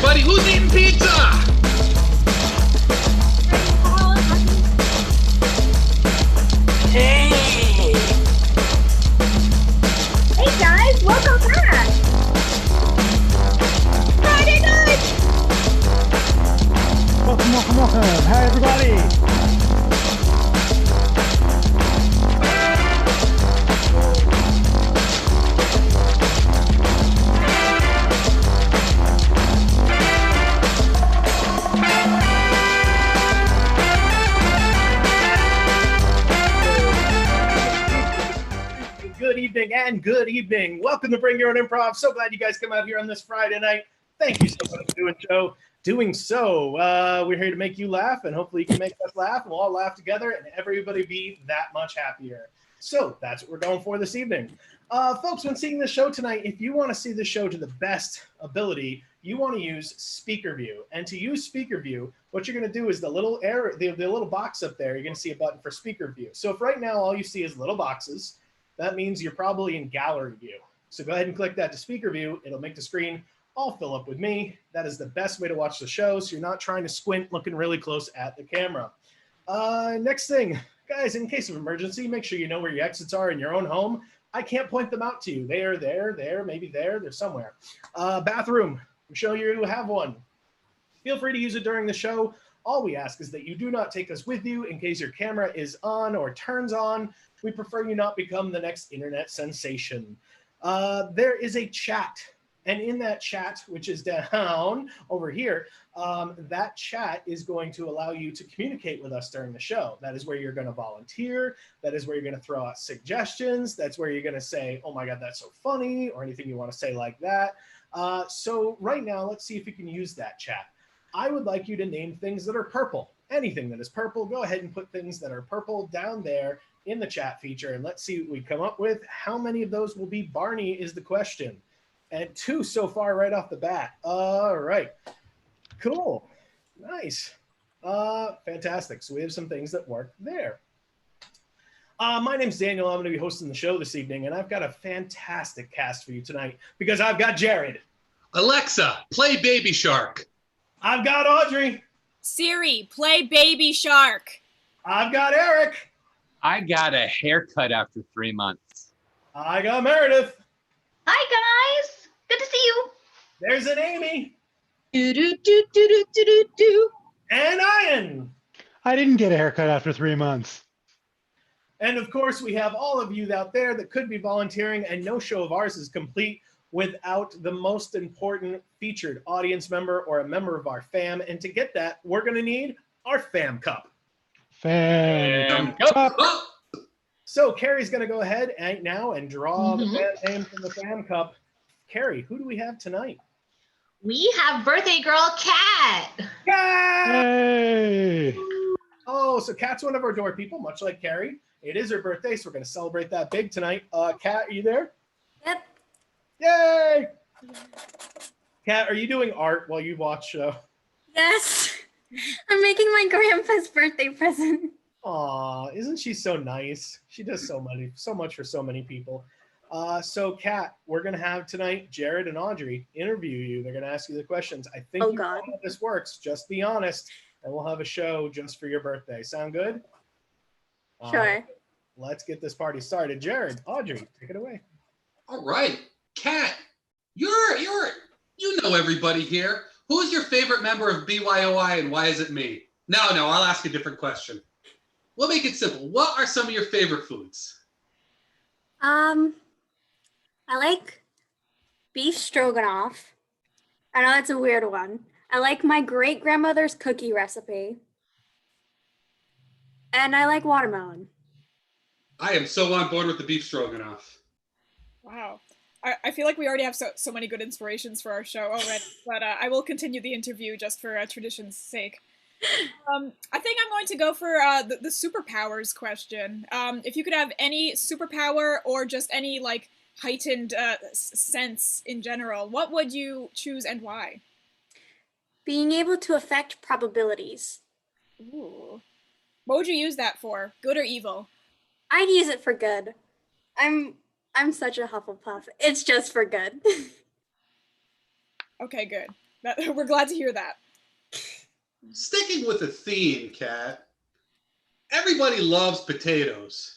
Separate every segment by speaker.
Speaker 1: everybody, who's eating pizza?
Speaker 2: Hey!
Speaker 3: Hey guys, welcome back! Friday night!
Speaker 4: Welcome. Hi, everybody.
Speaker 5: Good evening. Welcome to Bring Your Own Improv. So glad you guys come out here on this Friday night. Thank you so much for doing so. We're here to make you laugh, and hopefully you can make us laugh, and we'll all laugh together, and everybody be that much happier. So that's what we're going for this evening. Folks, when seeing this show tonight, if you want to see the show to the best ability, you want to use Speaker View. And to use Speaker View, what you're going to do is the little box up there, you're going to see a button for Speaker View. So if right now all you see is little boxes, that means you're probably in gallery view. So go ahead and click that to speaker view. It'll make the screen all fill up with me. That is the best way to watch the show, so you're not trying to squint looking really close at the camera. Next thing, guys, in case of emergency, make sure you know where your exits are in your own home. I can't point them out to you. They are there, maybe there, they're somewhere. Bathroom, I'm sure you have one. Feel free to use it during the show. All we ask is that you do not take us with you in case your camera is on or turns on. We prefer you not become the next internet sensation. There is a chat, and in that chat, which is down over here, that chat is going to allow you to communicate with us during the show. That is where you're going to volunteer. That is where you're going to throw out suggestions. That's where you're going to say, oh my God, that's so funny, or anything you want to say like that. So right now, let's see if you can use that chat. I would like you to name things that are purple. Anything that is purple, go ahead and put things that are purple down there in the chat feature, and let's see what we come up with. How many of those will be Barney is the question. And 2 so far right off the bat. All right, cool, nice, fantastic. So we have some things that work there. My name's Daniel. I'm going to be hosting the show this evening, and I've got a fantastic cast for you tonight because I've got Jared.
Speaker 1: Alexa, play Baby Shark.
Speaker 5: I've got Audrey.
Speaker 2: Siri, play Baby Shark.
Speaker 5: I've got Eric.
Speaker 6: I got a haircut after 3 months.
Speaker 5: I got Meredith.
Speaker 3: Hi guys, good to see you.
Speaker 5: There's an Amy.
Speaker 3: Do.
Speaker 5: And Ian.
Speaker 4: I didn't get a haircut after 3 months.
Speaker 5: And of course, we have all of you out there that could be volunteering, and no show of ours is complete without the most important featured audience member or a member of our fam. And to get that, we're going to need our fam cup.
Speaker 4: Fam.
Speaker 5: So Carrie's going to go ahead now and draw the fan name from the fam cup. Carrie, who do we have tonight?
Speaker 3: We have birthday girl Kat.
Speaker 5: Kat!
Speaker 4: Hey.
Speaker 5: Oh, so Kat's one of our door people, much like Carrie. It is her birthday, so we're going to celebrate that big tonight. Kat, are you there?
Speaker 7: Yep.
Speaker 5: Yay! Kat, are you doing art while you watch show?
Speaker 7: Yes. I'm making my grandpa's birthday present.
Speaker 5: Aw, isn't she so nice? She does so much for so many people. So Kat, we're gonna have tonight Jared and Audrey interview you. They're gonna ask you the questions. I think you know how this works. Just be honest, and we'll have a show just for your birthday. Sound good?
Speaker 7: Sure.
Speaker 5: Let's get this party started. Jared, Audrey, take it away.
Speaker 1: All right, Kat, you know everybody here. Who's your favorite member of BYOI, and why is it me? No, I'll ask a different question. We'll make it simple. What are some of your favorite foods?
Speaker 7: I like beef stroganoff. I know it's a weird one. I like my great-grandmother's cookie recipe. And I like watermelon.
Speaker 1: I am so on board with the beef stroganoff.
Speaker 2: Wow. I feel like we already have so many good inspirations for our show already, but I will continue the interview just for tradition's sake. I think I'm going to go for the superpowers question. If you could have any superpower or just any like heightened sense in general, what would you choose and why?
Speaker 7: Being able to affect probabilities.
Speaker 2: Ooh. What would you use that for? Good or evil?
Speaker 7: I'd use it for good. I'm such a Hufflepuff. It's just for good.
Speaker 2: Okay, good. We're glad to hear that.
Speaker 1: Sticking with the theme, Kat, everybody loves potatoes.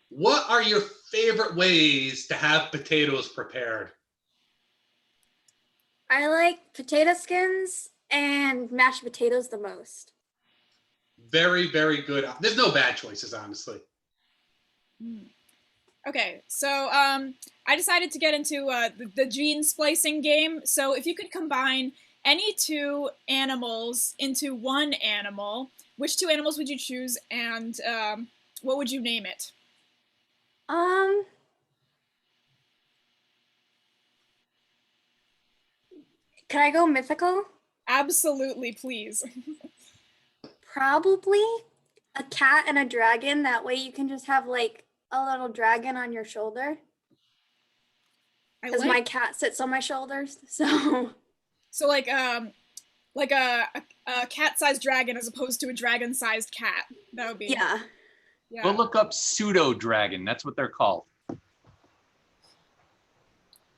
Speaker 1: What are your favorite ways to have potatoes prepared?
Speaker 7: I like potato skins and mashed potatoes the most.
Speaker 1: Very, very good. There's no bad choices, honestly.
Speaker 2: Okay, so I decided to get into the gene splicing game. So if you could combine any two animals into one animal, which two animals would you choose, and what would you name it?
Speaker 7: Can I go mythical?
Speaker 2: Absolutely, please.
Speaker 7: Probably a cat and a dragon. That way you can just have like a little dragon on your shoulder. Because my cat sits on my shoulders. So
Speaker 2: like a cat-sized dragon as opposed to a dragon-sized cat. That would be
Speaker 7: yeah.
Speaker 6: Go look up pseudo dragon. That's what they're called.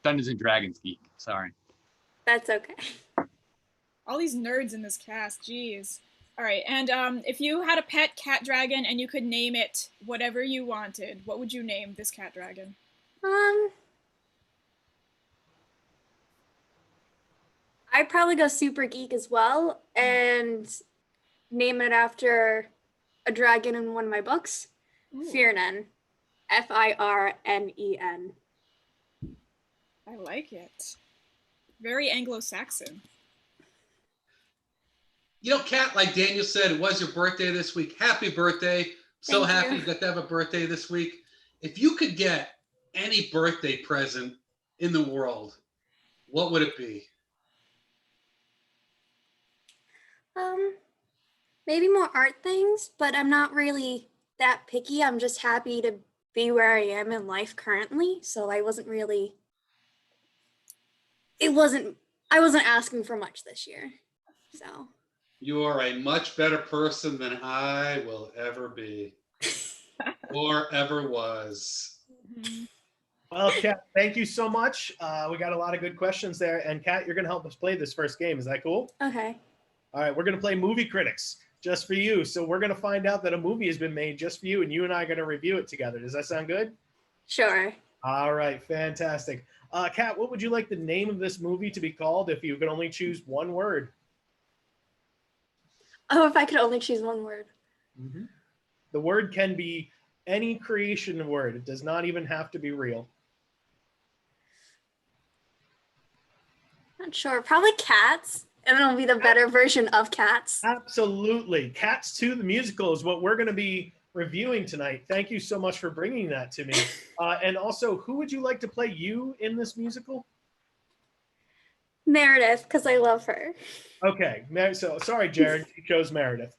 Speaker 6: Dungeons and Dragons geek. Sorry.
Speaker 7: That's okay.
Speaker 2: All these nerds in this cast, jeez. All right, and if you had a pet cat dragon and you could name it whatever you wanted, what would you name this cat dragon?
Speaker 7: I'd probably go super geek as well and name it after a dragon in one of my books.
Speaker 2: Ooh.
Speaker 7: Firnen. Firnen.
Speaker 2: I like it. Very Anglo-Saxon.
Speaker 1: You know, Kat, like Daniel said, it was your birthday this week. Happy birthday. So
Speaker 7: Thank
Speaker 1: happy
Speaker 7: you.
Speaker 1: you got to have a birthday this week. If you could get any birthday present in the world, what would it be?
Speaker 7: Maybe more art things, but I'm not really that picky. I'm just happy to be where I am in life currently. So I wasn't asking for much this year. So
Speaker 1: You are a much better person than I will ever be or ever was.
Speaker 5: Well, Kat, thank you so much. We got a lot of good questions there. And Kat, you're going to help us play this first game. Is that cool?
Speaker 7: okay.
Speaker 5: All right, we're going to play Movie Critics just for you. So we're going to find out that a movie has been made just for you, and you and I are going to review it together. Does that sound good?
Speaker 7: Sure.
Speaker 5: All right, fantastic. Kat, what would you like the name of this movie to be called if you could only choose one word?
Speaker 7: Oh, if I could only choose one word.
Speaker 5: Mm-hmm. The word can be any creation word. It does not even have to be real.
Speaker 7: Not sure. Probably cats. And it'll be the better version of cats.
Speaker 5: Absolutely. Cats 2, the musical, is what we're going to be reviewing tonight. Thank you so much for bringing that to me. And also, who would you like to play you in this musical?
Speaker 7: Meredith, because I love her.
Speaker 5: Okay. So sorry, Jared, you chose Meredith.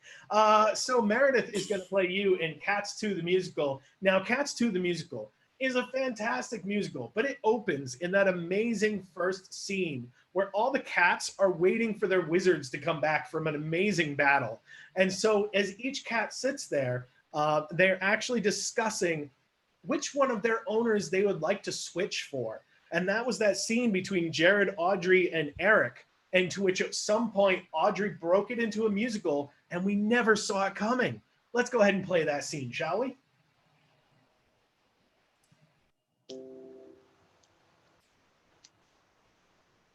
Speaker 5: So Meredith is going to play you in Cats 2, the musical. Now, Cats 2, the musical is a fantastic musical, but it opens in that amazing first scene where all the cats are waiting for their wizards to come back from an amazing battle. And so as each cat sits there, they're actually discussing which one of their owners they would like to switch for. And that was that scene between Jared, Audrey, and Eric, and to which at some point Audrey broke it into a musical and we never saw it coming. Let's go ahead and play that scene, shall we?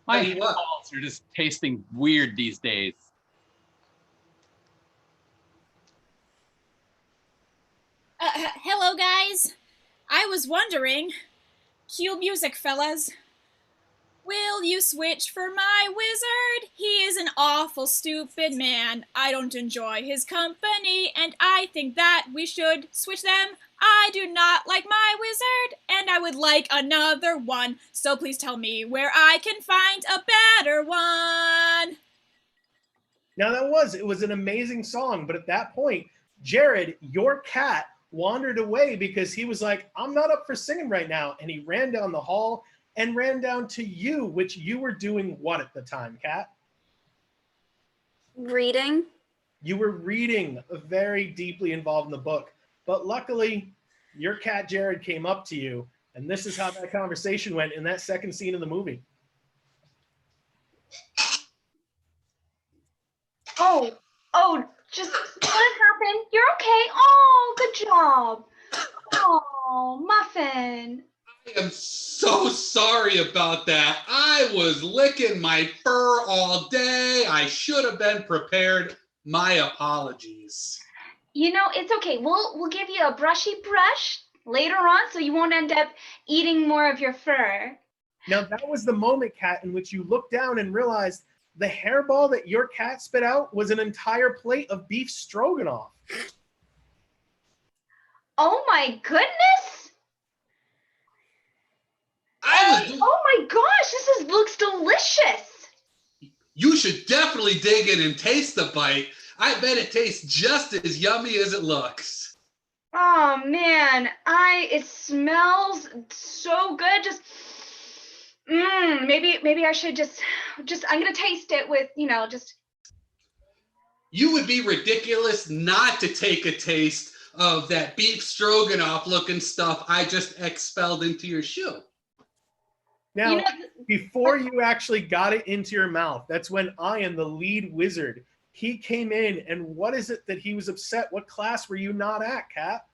Speaker 6: My eyeballs are just tasting weird these days.
Speaker 2: Hello, guys. I was wondering, cue music, fellas. Will you switch for my wizard? He is an awful stupid man. I don't enjoy his company, and I think that we should switch them. I do not like my wizard, and I would like another one. So please tell me where I can find a better one.
Speaker 5: Now it was an amazing song, but at that point, Jared, your cat, wandered away because he was like, I'm not up for singing right now. And he ran down the hall and ran down to you, which you were doing what at the time, Kat?
Speaker 7: Reading.
Speaker 5: You were reading, very deeply involved in the book. But luckily, your cat, Jared, came up to you. And this is how that conversation went in that second scene of the movie.
Speaker 3: Oh, just what happened? You're okay. Oh, good job. Oh, Muffin.
Speaker 1: I am so sorry about that. I was licking my fur all day. I should have been prepared. My apologies.
Speaker 3: You know, it's okay. We'll give you a brushy brush later on so you won't end up eating more of your fur.
Speaker 5: Now, that was the moment, Kat, in which you looked down and realized the hairball that your cat spit out was an entire plate of beef stroganoff.
Speaker 3: Oh my goodness! Oh my gosh, looks delicious.
Speaker 1: You should definitely dig in and taste the bite. I bet it tastes just as yummy as it looks.
Speaker 3: Oh man, it smells so good. Just maybe I should just I'm gonna taste it with, just.
Speaker 1: You would be ridiculous not to take a taste of that beef stroganoff looking stuff I just expelled into your shoe.
Speaker 5: Now, before you actually got it into your mouth, that's when Ian, the lead wizard, he came in, and what is it that he was upset? What class were you not at, Kat?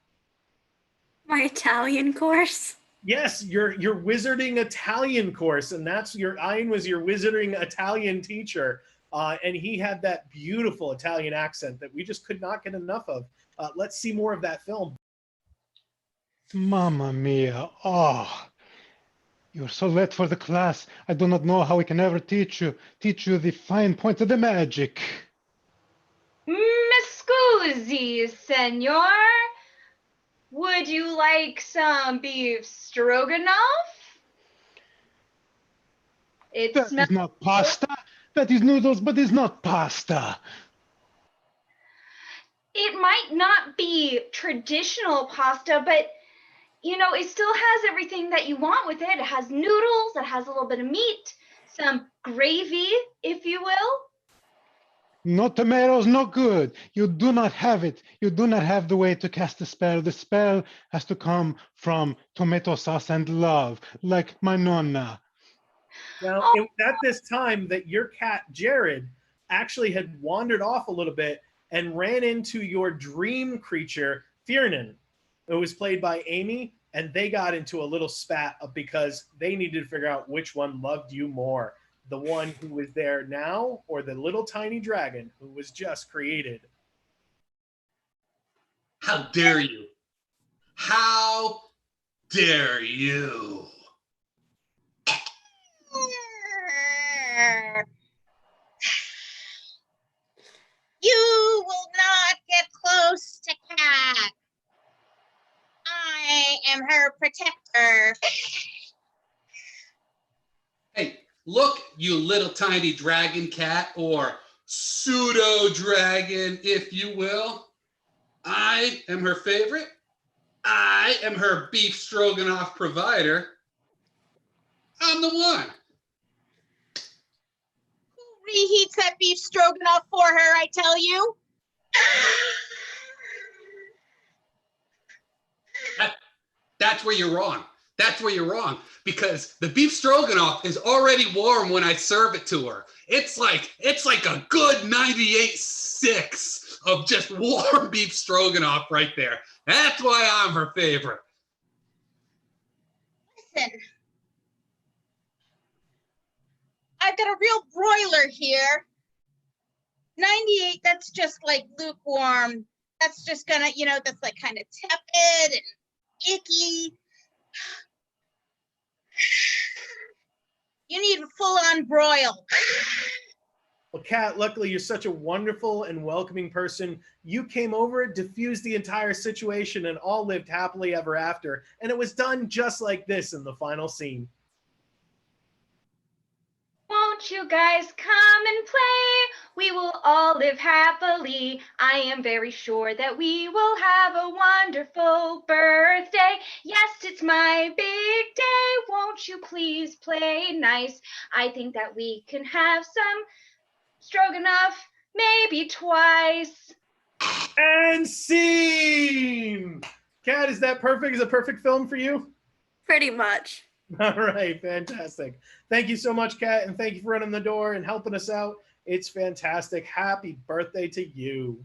Speaker 7: My Italian course.
Speaker 5: Yes, your wizarding Italian course, and Ian was your wizarding Italian teacher, and he had that beautiful Italian accent that we just could not get enough of. Let's see more of that film.
Speaker 4: Mamma mia. Oh, you're so late for the class. I do not know how we can ever teach you the fine points of the magic.
Speaker 3: Scusi, senor. Would you like some beef stroganoff?
Speaker 4: That is not pasta. That is noodles, but it's not pasta.
Speaker 3: It might not be traditional pasta, but it still has everything that you want with it. It has noodles, it has a little bit of meat, some gravy, if you will.
Speaker 4: No tomatoes, no good. You do not have it. You do not have the way to cast the spell. The spell has to come from tomato sauce and love, like my nonna.
Speaker 5: Now, it was at this time that your cat, Jared, actually had wandered off a little bit and ran into your dream creature, Fiernan. It was played by Amy, and they got into a little spat because they needed to figure out which one loved you more, the one who was there now or the little tiny dragon who was just created.
Speaker 1: How dare you? How dare you?
Speaker 8: You will not get close to Cat. I am her protector.
Speaker 1: Hey, look, you little tiny dragon cat, or pseudo dragon, if you will. I am her favorite. I am her beef stroganoff provider. I'm the one.
Speaker 8: Who reheats that beef stroganoff for her, I tell you?
Speaker 1: That's where you're wrong. That's where you're wrong. Because the beef stroganoff is already warm when I serve it to her. It's like a good 98.6 of just warm beef stroganoff right there. That's why I'm her favorite.
Speaker 8: Listen, I've got a real broiler here. 98, that's just like lukewarm. That's just gonna, that's like kind of tepid and icky. You need a full-on broil.
Speaker 5: Well, Kat, luckily you're such a wonderful and welcoming person. You came over, diffused the entire situation, and all lived happily ever after. And it was done just like this in the final scene.
Speaker 3: Won't you guys come and play? We will all live happily. I am very sure that we will have a wonderful birthday. Yes, it's my big day. Won't you please play nice? I think that we can have some stroganoff, maybe twice.
Speaker 5: And scene! Kat, is that perfect? Is a perfect film for you?
Speaker 7: Pretty much.
Speaker 5: All right, fantastic. Thank you so much, Kat, and thank you for running the door and helping us out. It's fantastic. Happy birthday to you.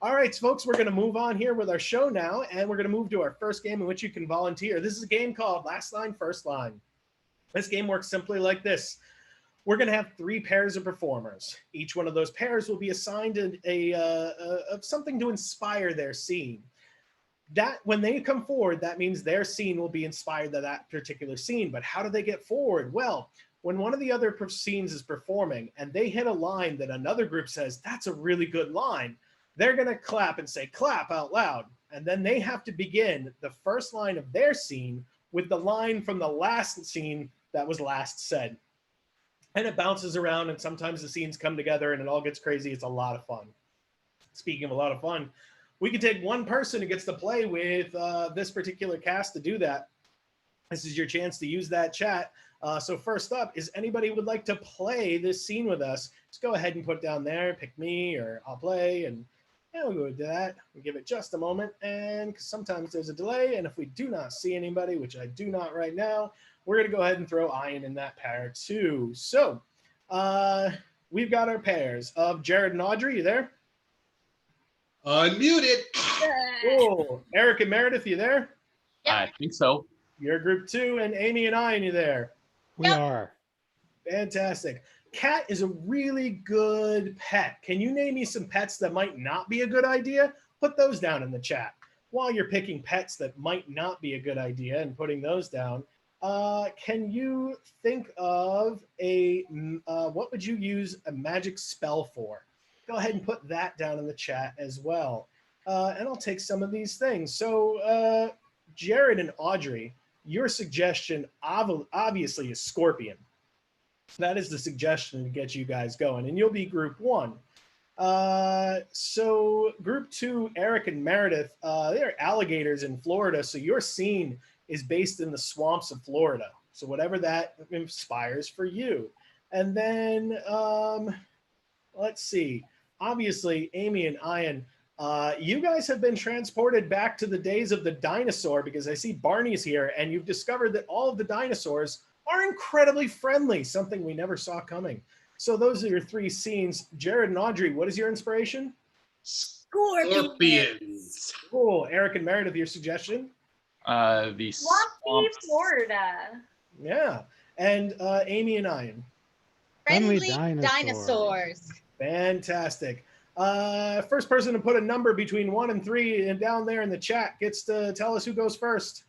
Speaker 5: All right, folks, we're going to move on here with our show now, and we're going to move to our first game in which you can volunteer. This is a game called Last Line, First Line. This game works simply like this. We're going to have 3 pairs of performers. Each one of those pairs will be assigned something to inspire their scene. That when they come forward, that means their scene will be inspired by that particular scene. But how do they get forward? Well, when one of the other scenes is performing and they hit a line that another group says, that's a really good line, they're going to clap and say, clap out loud. And then they have to begin the first line of their scene with the line from the last scene that was last said. And it bounces around, and sometimes the scenes come together and it all gets crazy. It's a lot of fun. Speaking of a lot of fun, we can take one person who gets to play with this particular cast to do that. This is your chance to use that chat. So first up, is anybody who would like to play this scene with us? Just go ahead and put down there, pick me, or I'll play, and we'll go with that. We'll give it just a moment, and 'cause sometimes there's a delay, and if we do not see anybody, which I do not right now, we're going to go ahead and throw Ian in that pair too. So we've got our pairs of Jared and Audrey. You there?
Speaker 1: Unmuted.
Speaker 5: Cool. Eric and Meredith, you there?
Speaker 3: Yep.
Speaker 6: I think so.
Speaker 5: You're group 2, and Amy and Ian, you there?
Speaker 4: We
Speaker 8: Yep.
Speaker 4: are.
Speaker 5: Fantastic. Cat is a really good pet. Can you name me some pets that might not be a good idea? Put those down in the chat. While you're picking pets that might not be a good idea and putting those down, can you think of what would you use a magic spell for? Go ahead and put that down in the chat as well. And I'll take some of these things. So Jared and Audrey, your suggestion obviously is Scorpion. That is the suggestion to get you guys going, and you'll be group 1. So group 2, Eric and Meredith, they're alligators in Florida, so your scene is based in the swamps of Florida. So whatever that inspires for you. And then let's see. Obviously, Amy and Ian, you guys have been transported back to the days of the dinosaur, because I see Barney's here, and you've discovered that all of the dinosaurs are incredibly friendly, something we never saw coming. So those are your 3 scenes. Jared and Audrey, what is your inspiration?
Speaker 1: Scorpions.
Speaker 5: Cool. Eric and Meredith, your suggestion?
Speaker 6: The
Speaker 3: Swampy
Speaker 6: swamps.
Speaker 3: Florida.
Speaker 5: Yeah. And Amy and Ian.
Speaker 4: Friendly
Speaker 8: Friendly
Speaker 4: dinosaurs.
Speaker 8: dinosaurs.
Speaker 5: Fantastic. First person to put a number between 1 and 3 and down there in the chat gets to tell us who goes first.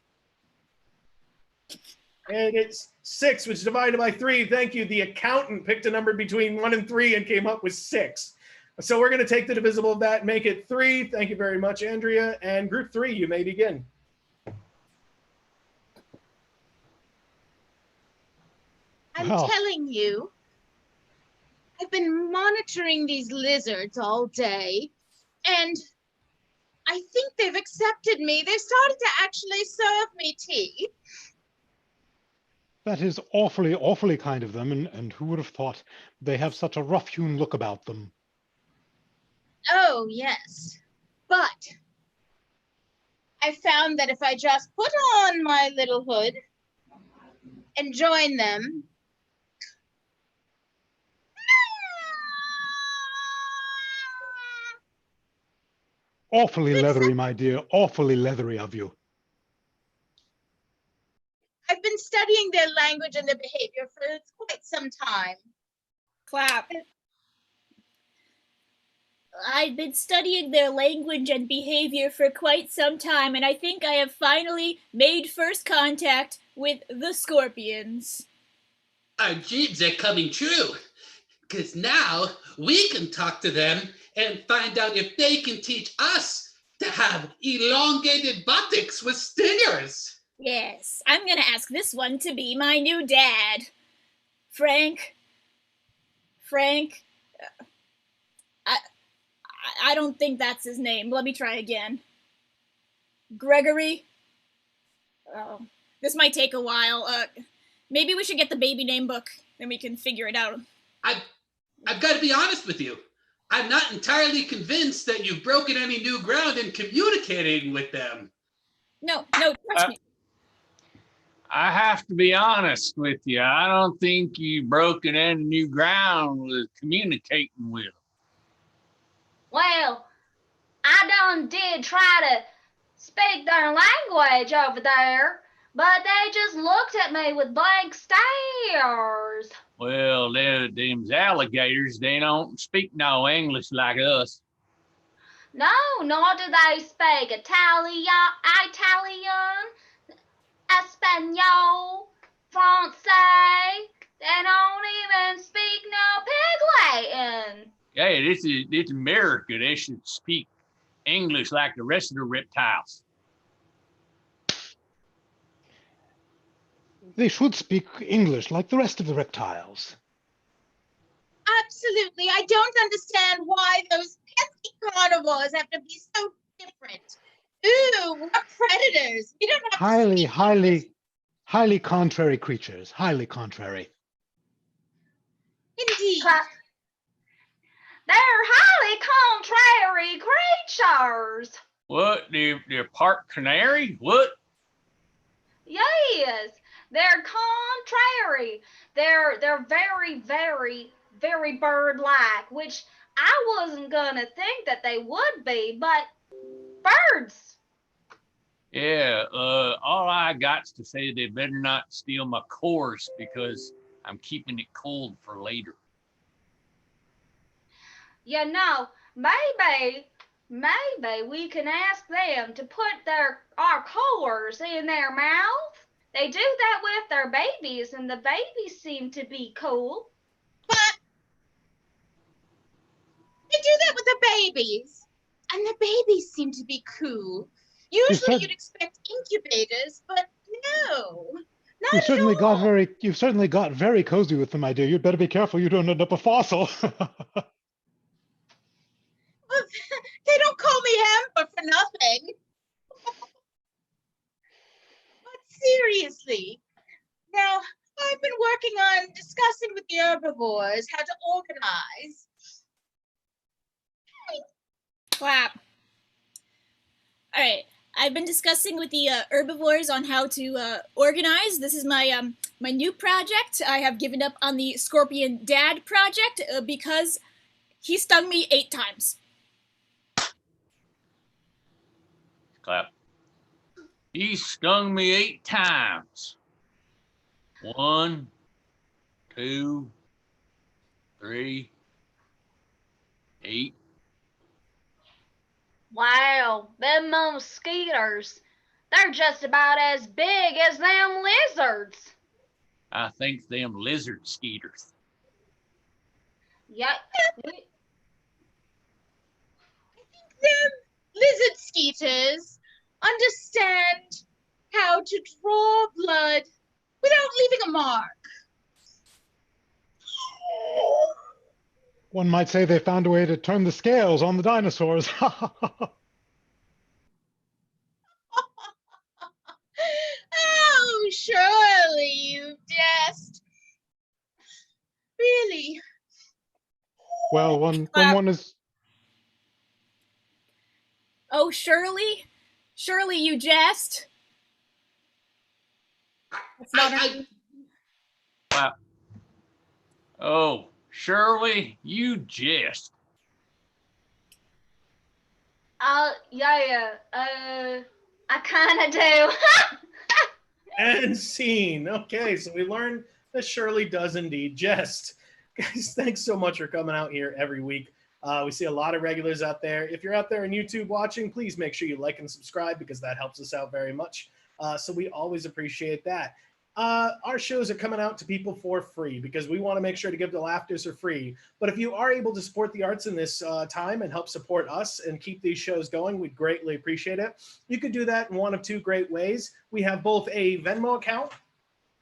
Speaker 5: And it's 6, which is divided by 3. Thank you. The accountant picked a number between 1 and 3 and came up with 6. So we're going to take the divisible of that and make it 3. Thank you very much, Andrea. And group 3, you may begin.
Speaker 8: I'm
Speaker 4: Wow.
Speaker 8: telling you, I've been monitoring these lizards all day, and I think they've accepted me. They've started to actually serve me tea.
Speaker 4: That is awfully, awfully kind of them, and who would have thought they have such a rough-hewn look about them?
Speaker 8: Oh, yes. But I found that if I just put on my little hood and join them,
Speaker 4: Awfully leathery, my dear, awfully leathery of you.
Speaker 8: I've been studying their language and their behavior for quite some time.
Speaker 2: Clap.
Speaker 9: I've been studying their language and behavior for quite some time, and I think I have finally made first contact with the scorpions.
Speaker 1: Our dreams are coming true. Because now we can talk to them and find out if they can teach us to have elongated buttocks with stingers.
Speaker 9: Yes, I'm gonna ask this one to be my new dad. Frank, I don't think that's his name. Let me try again. Gregory? Oh, this might take a while. Maybe we should get the baby name book, then we can figure it out.
Speaker 1: I've got to be honest with you. I'm not entirely convinced that you've broken any new ground in communicating with them.
Speaker 9: No, trust me.
Speaker 6: I have to be honest with you. I don't think you've broken any new ground with communicating with them.
Speaker 3: Well, I done did try to speak their language over there, but they just looked at me with blank stares.
Speaker 6: Well, them's alligators. They don't speak no English like us.
Speaker 3: No, nor do they speak Italian, Espanol, Francais. They don't even speak no pig Latin.
Speaker 6: Hey, this is America. They should speak English like the rest of the reptiles.
Speaker 4: They should speak English like the rest of the reptiles.
Speaker 8: Absolutely. I don't understand why those pesky carnivores have to be so different. Ooh, we're predators. We don't have
Speaker 4: Highly contrary creatures. Highly contrary.
Speaker 8: Indeed.
Speaker 3: They're highly contrary creatures.
Speaker 6: What? They're part canary? What?
Speaker 3: Yes, they're contrary. They're very, very, very bird-like, which I wasn't gonna think that they would be, but birds.
Speaker 6: Yeah, all I got's to say they better not steal my course because I'm keeping it cold for later.
Speaker 3: You know, maybe we can ask them to put our collars in their mouth. They do that with their babies, and the babies seem to be cool.
Speaker 8: But they do that with the babies, and the babies seem to be cool. Usually you'd expect incubators, but no, not
Speaker 4: You've certainly
Speaker 8: at all.
Speaker 4: got very cozy with them, my dear. You'd better be careful you don't end up a fossil.
Speaker 8: They don't call me Amber for nothing. But seriously, now I've been working on discussing with the herbivores how to organize.
Speaker 9: Clap. All right. I've been discussing with the herbivores on how to organize. This is my my new project. I have given up on the Scorpion Dad project because he stung me 8 times.
Speaker 6: Clap. He stung me 8 times. 1, 2, 3, 8.
Speaker 3: Wow, them mosquitoes, they're just about as big as them lizards.
Speaker 6: I think them lizard skeeters.
Speaker 3: Yeah.
Speaker 8: I think them lizard skeeters understand how to draw blood without leaving a mark.
Speaker 4: One might say they found a way to turn the scales on the dinosaurs.
Speaker 8: Oh, surely you jest. Really?
Speaker 4: Well, when one is...
Speaker 9: Oh, Shirley? Shirley, you jest? That's not her.
Speaker 6: Clap. Oh, Shirley, you jest.
Speaker 3: Yeah, I kind of do.
Speaker 5: And scene. Okay, so we learned that Shirley does indeed jest. Guys, thanks so much for coming out here every week. We see a lot of regulars out there. If you're out there on YouTube watching, please make sure you like and subscribe because that helps us out very much. So we always appreciate that. Our shows are coming out to people for free because we want to make sure to give the laughters for free. But if you are able to support the arts in this time and help support us and keep these shows going, we'd greatly appreciate it. You could do that in one of 2 great ways. We have both a Venmo account,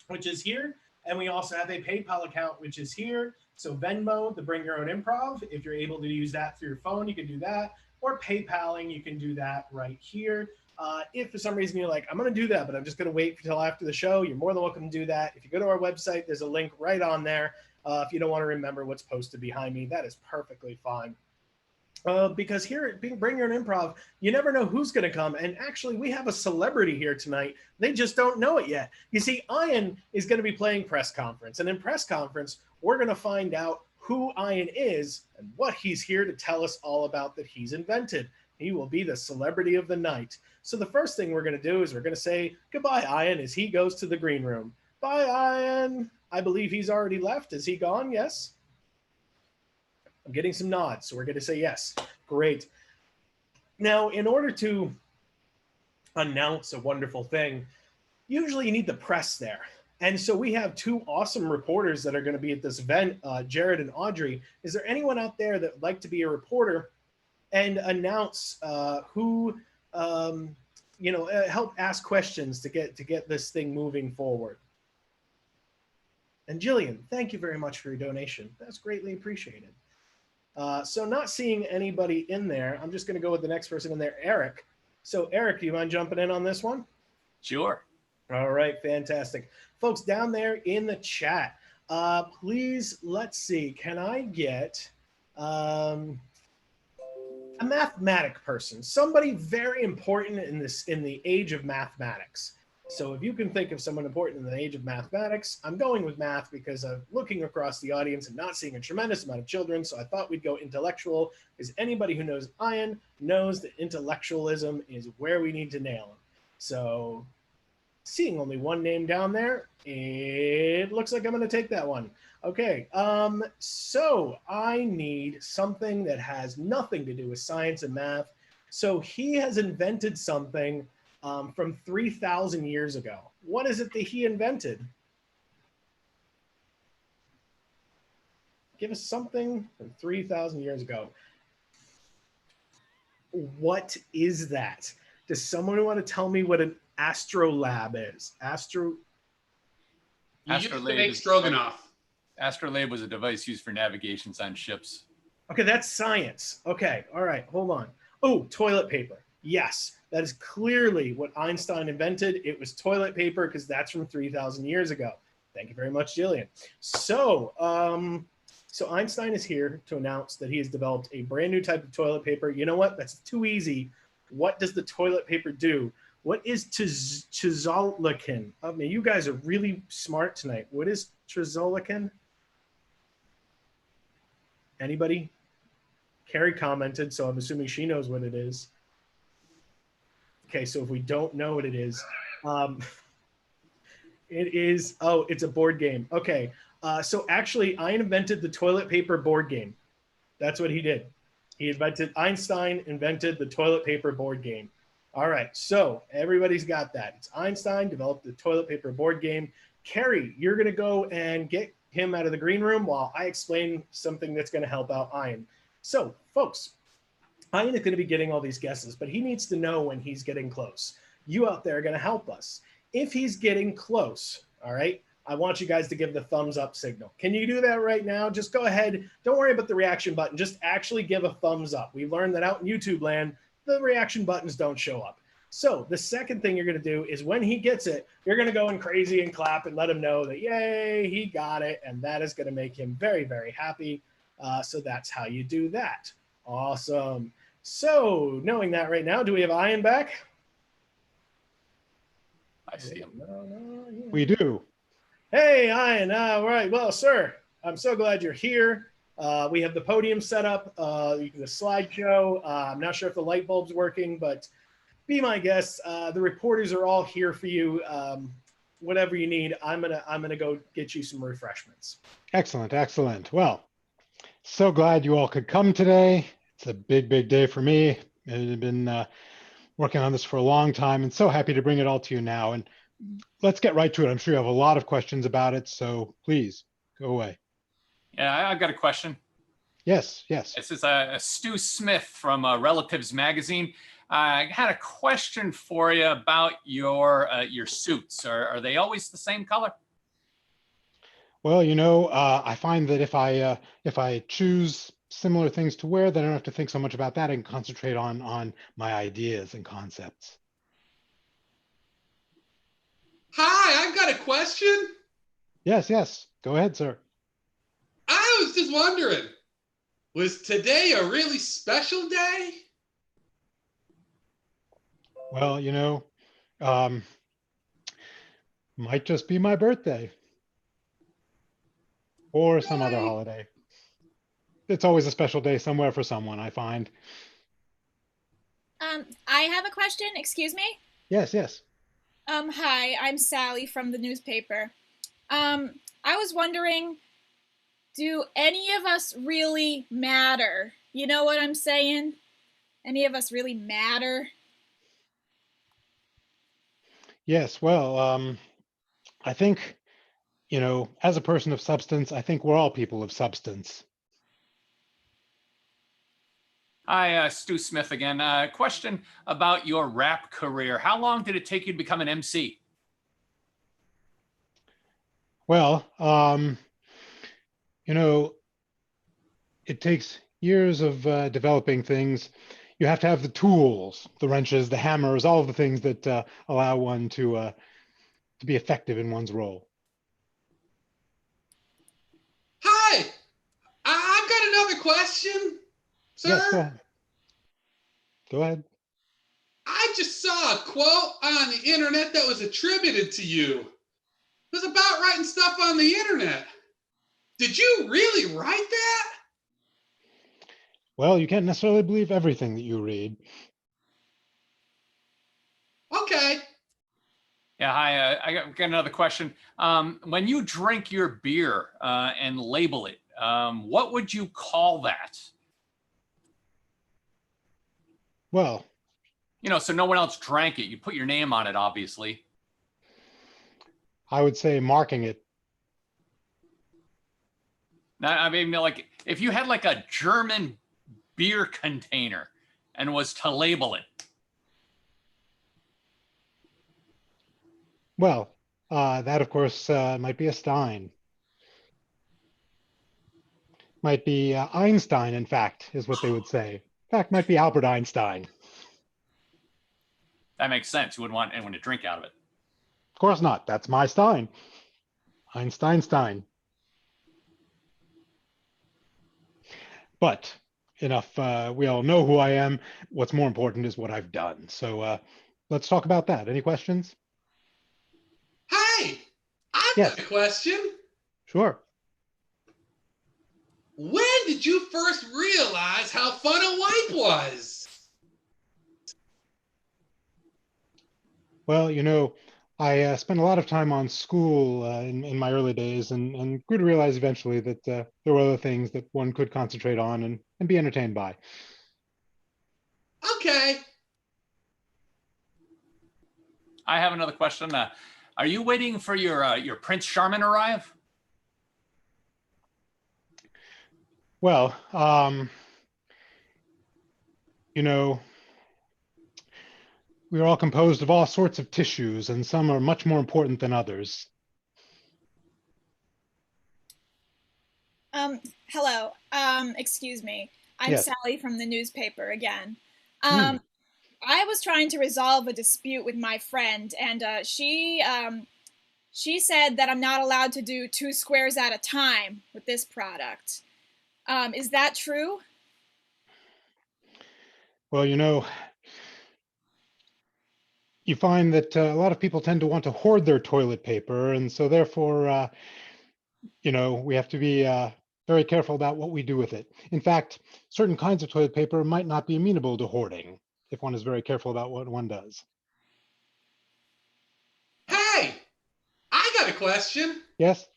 Speaker 5: which is here, and we also have a PayPal account, which is here. So Venmo, the Bring Your Own Improv, if you're able to use that through your phone, you can do that. Or PayPaling, you can do that right here. If for some reason you're like, I'm going to do that, but I'm just going to wait until after the show, you're more than welcome to do that. If you go to our website, there's a link right on there. If you don't want to remember what's posted behind me, that is perfectly fine. because here at Bring Your Own Improv, you never know who's going to come. And actually, we have a celebrity here tonight. They just don't know it yet. You see, Ian is going to be playing press conference. And in press conference, we're going to find out who Ian is and what he's here to tell us all about that he's invented. He will be the celebrity of the night. So the first thing we're going to do is we're going to say goodbye, Ian, as he goes to the green room. Bye, Ian. I believe he's already left. Is he gone? Yes. I'm getting some nods, so we're going to say yes. Great. Now, in order to announce a wonderful thing, usually you need the press there. And so we have two awesome reporters that are going to be at this event, Jared and Audrey. Is there anyone out there that would like to be a reporter and announce who, help ask questions to get this thing moving forward? And Jillian, thank you very much for your donation. That's greatly appreciated. So not seeing anybody in there, I'm just going to go with the next person in there, Eric. So Eric, do you mind jumping in on this one?
Speaker 6: Sure.
Speaker 5: All right, fantastic. Folks, down there in the chat, please, let's see, can I get a mathematic person, somebody very important in the age of mathematics. So if you can think of someone important in the age of mathematics, I'm going with math because I'm looking across the audience and not seeing a tremendous amount of children. So I thought we'd go intellectual, because anybody who knows Ian knows that intellectualism is where we need to nail him. So seeing only one name down there, it looks like I'm going to take that one. Okay, so I need something that has nothing to do with science and math. So he has invented something from 3,000 years ago. What is it that he invented? Give us something from 3,000 years ago. What is that? Does someone want to tell me what an astrolabe is?
Speaker 1: You used to make stroganoff.
Speaker 6: Astrolabe was a device used for navigations on ships.
Speaker 5: Okay, that's science. Okay, all right, hold on. Oh, toilet paper. Yes, that is clearly what Einstein invented. It was toilet paper because that's from 3,000 years ago. Thank you very much, Jillian. So, so Einstein is here to announce that he has developed a brand new type of toilet paper. You know what? That's too easy. What does the toilet paper do? What is trizolican? I mean, you guys are really smart tonight. What is trizolican? Anybody? Carrie commented, so I'm assuming she knows what it is. Okay, so if we don't know what it is, it is, oh, it's a board game. Okay, so actually, I invented the toilet paper board game. That's what he did. Einstein invented the toilet paper board game. All right, so everybody's got that. It's Einstein developed the toilet paper board game. Carrie, you're gonna go and get him out of the green room while I explain something that's gonna help out Ian. So, folks, Ian is going to be getting all these guesses, but he needs to know when he's getting close. You out there are going to help us. If he's getting close, all right, I want you guys to give the thumbs up signal. Can you do that right now? Just go ahead. Don't worry about the reaction button. Just actually give a thumbs up. We learned that out in YouTube land, the reaction buttons don't show up. So the second thing you're going to do is when he gets it, you're going to go in crazy and clap and let him know that, yay, he got it. And that is going to make him very, very happy. So that's how you do that. Awesome. So knowing that right now, do we have Ian back?
Speaker 6: I see him.
Speaker 5: Yeah.
Speaker 4: We do.
Speaker 5: Hey, Ian. All right. Well, sir, I'm so glad you're here. We have the podium set up, the slideshow. I'm not sure if the light bulb's working, but be my guest. The reporters are all here for you. Whatever you need, I'm gonna go get you some refreshments.
Speaker 4: Excellent, excellent. Well, so glad you all could come today. It's a big, big day for me. I've been working on this for a long time and so happy to bring it all to you now. And let's get right to it. I'm sure you have a lot of questions about it, so please go away.
Speaker 6: Yeah, I've got a question.
Speaker 4: Yes, yes.
Speaker 6: This is Stu Smith from Relatives Magazine. I had a question for you about your suits. Are they always the same color?
Speaker 4: Well, you know, I find that if I choose similar things to wear, then I don't have to think so much about that. I can concentrate on my ideas and concepts.
Speaker 1: Hi, I've got a question.
Speaker 4: Yes, yes. Go ahead, sir.
Speaker 1: I was just wondering, Was today a really special day?
Speaker 4: Well, um, might just be my birthday or some other
Speaker 1: Yay.
Speaker 4: holiday. It's always a special day somewhere for someone, I find.
Speaker 9: I have a question. Excuse me.
Speaker 4: Yes, yes.
Speaker 9: Hi, I'm Sally from the newspaper. I was wondering, do any of us really matter? You know what I'm saying? Any of us really matter?
Speaker 4: Yes, well, I think, as a person of substance, I think we're all people of substance.
Speaker 6: Hi, Stu Smith again. Question about your rap career. How long did it take you to become an MC?
Speaker 4: Well, it takes years of developing things. You have to have the tools, the wrenches, the hammers, all of the things that allow one to be effective in one's role.
Speaker 1: Hi, I've got another question, sir.
Speaker 4: Yes, go ahead. Go ahead.
Speaker 1: I just saw a quote on the internet that was attributed to you. It was about writing stuff on the internet. Did you really write that?
Speaker 4: Well, you can't necessarily believe everything that you read.
Speaker 1: Okay.
Speaker 6: Yeah, hi. I got another question. When you drink your beer and label it, what would you call that?
Speaker 4: Well,
Speaker 6: So no one else drank it. You put your name on it, obviously.
Speaker 4: I would say marking it.
Speaker 6: Now, I mean, like if you had like a German beer container and was to label it.
Speaker 4: Well, that of course might be a Stein. Might be Einstein, in fact, is what they would say. In fact, might be Albert Einstein.
Speaker 6: That makes sense. You wouldn't want anyone to drink out of it.
Speaker 4: Of course not. That's my Stein. Einstein. But enough. We all know who I am. What's more important is what I've done. So let's talk about that. Any questions?
Speaker 1: Hey, I've
Speaker 4: Yes.
Speaker 1: got a question.
Speaker 4: Sure.
Speaker 1: When did you first realize how fun a wipe was?
Speaker 4: Well, I spent a lot of time on school in my early days and grew to realize eventually that there were other things that one could concentrate on and be entertained by.
Speaker 1: Okay.
Speaker 6: I have another question. Are you waiting for your Prince Charming arrive?
Speaker 4: Well, we are all composed of all sorts of tissues, and some are much more important than others.
Speaker 9: Hello. Excuse me. I'm
Speaker 4: Yes.
Speaker 9: Sally from the newspaper again.
Speaker 4: Hmm.
Speaker 9: I was trying to resolve a dispute with my friend, and she said that I'm not allowed to do 2 squares at a time with this product. Is that true?
Speaker 4: Well, you find that a lot of people tend to want to hoard their toilet paper, and so therefore, we have to be very careful about what we do with it. In fact, certain kinds of toilet paper might not be amenable to hoarding if one is very careful about what one does.
Speaker 1: Hey, I got a question.
Speaker 4: Yes?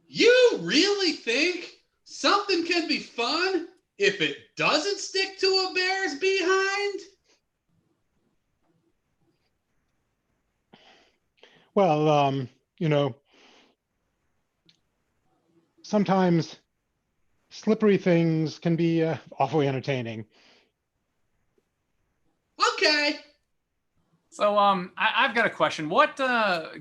Speaker 1: You really think something can be fun if it doesn't stick to a bear's behind?
Speaker 4: Well, sometimes slippery things can be awfully entertaining.
Speaker 1: Okay.
Speaker 6: So I've got a question. What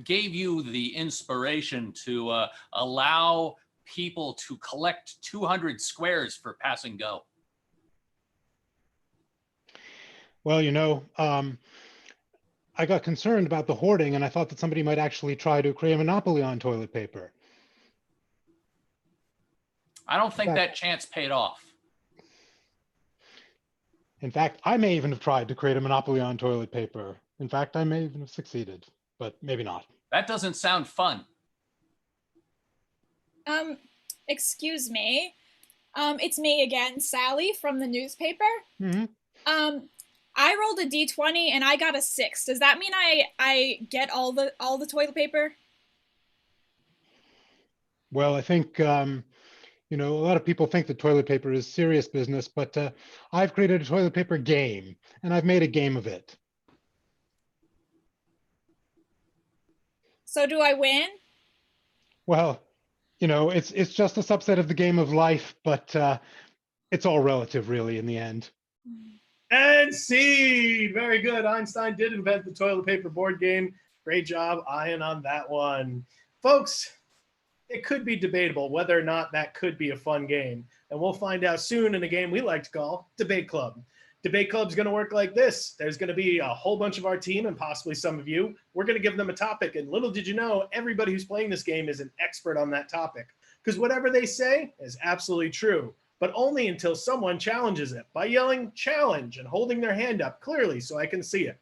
Speaker 6: gave you the inspiration to allow people to collect 200 squares for pass and go?
Speaker 4: Well, I got concerned about the hoarding, and I thought that somebody might actually try to create a monopoly on toilet paper.
Speaker 6: I don't think
Speaker 4: Fact.
Speaker 6: that chance paid off.
Speaker 4: In fact, I may even have tried to create a monopoly on toilet paper. In fact, I may even have succeeded, but maybe not.
Speaker 6: That doesn't sound fun.
Speaker 9: Excuse me. It's me again, Sally from the newspaper.
Speaker 4: Hmm.
Speaker 9: I rolled a d20 and I got a 6. Does that mean I get all the toilet paper?
Speaker 4: Well, I think, you know, a lot of people think that toilet paper is serious business, but I've created a toilet paper game, and I've made a game of it.
Speaker 9: So do I win?
Speaker 4: Well, you know, it's just a subset of the game of life, but it's all relative, really, in the end.
Speaker 5: And C, very good. Einstein did invent the toilet paper board game. Great job, Ian, on that one. Folks, it could be debatable whether or not that could be a fun game. And we'll find out soon in a game we like to call Debate Club. Debate Club's going to work like this. There's going to be a whole bunch of our team and possibly some of you. We're going to give them a topic. And little did you know, everybody who's playing this game is an expert on that topic. Because whatever they say is absolutely true, but only until someone challenges it by yelling challenge and holding their hand up clearly so I can see it.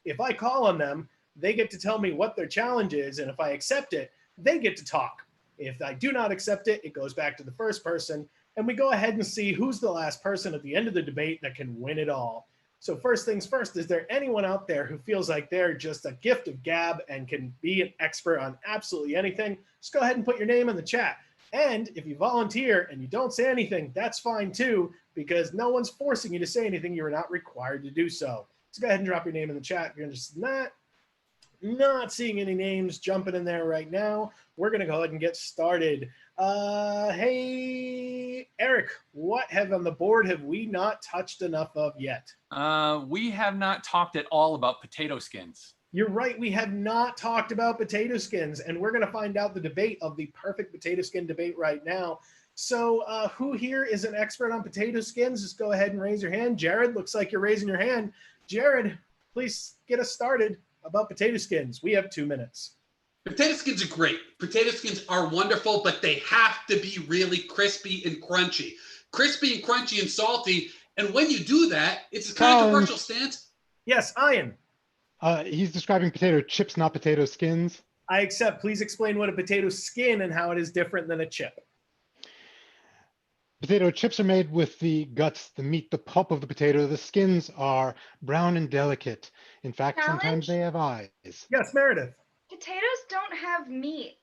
Speaker 5: If I call on them, they get to tell me what their challenge is. And if I accept it, they get to talk. If I do not accept it, it goes back to the first person. And we go ahead and see who's the last person at the end of the debate that can win it all. So first things first, is there anyone out there who feels like they're just a gift of gab and can be an expert on absolutely anything? Just go ahead and put your name in the chat. And if you volunteer and you don't say anything, that's fine too, because no one's forcing you to say anything. You're not required to do so. So go ahead and drop your name in the chat if you're just not seeing any names jumping in there right now. We're going to go ahead and get started. Hey, Eric, what on the board have we not touched enough of yet?
Speaker 6: We have not talked at all about potato skins.
Speaker 5: You're right. We have not talked about potato skins, and we're going to find out the debate of the perfect potato skin debate right now. So who here is an expert on potato skins? Just go ahead and raise your hand. Jared, looks like you're raising your hand. Jared, please get us started about potato skins. We have 2 minutes.
Speaker 1: Potato skins are great. Potato skins are wonderful, but they have to be really crispy and crunchy. Crispy and crunchy and salty. And when you do that, it's a controversial stance.
Speaker 5: Yes, Ian.
Speaker 4: He's describing potato chips, not potato skins.
Speaker 5: I accept. Please explain what a potato skin and how it is different than a chip.
Speaker 4: Potato chips are made with the guts, the meat, the pulp of the potato. The skins are brown and delicate. In fact, sometimes they have eyes.
Speaker 5: Yes, Meredith.
Speaker 3: Potatoes don't have meat.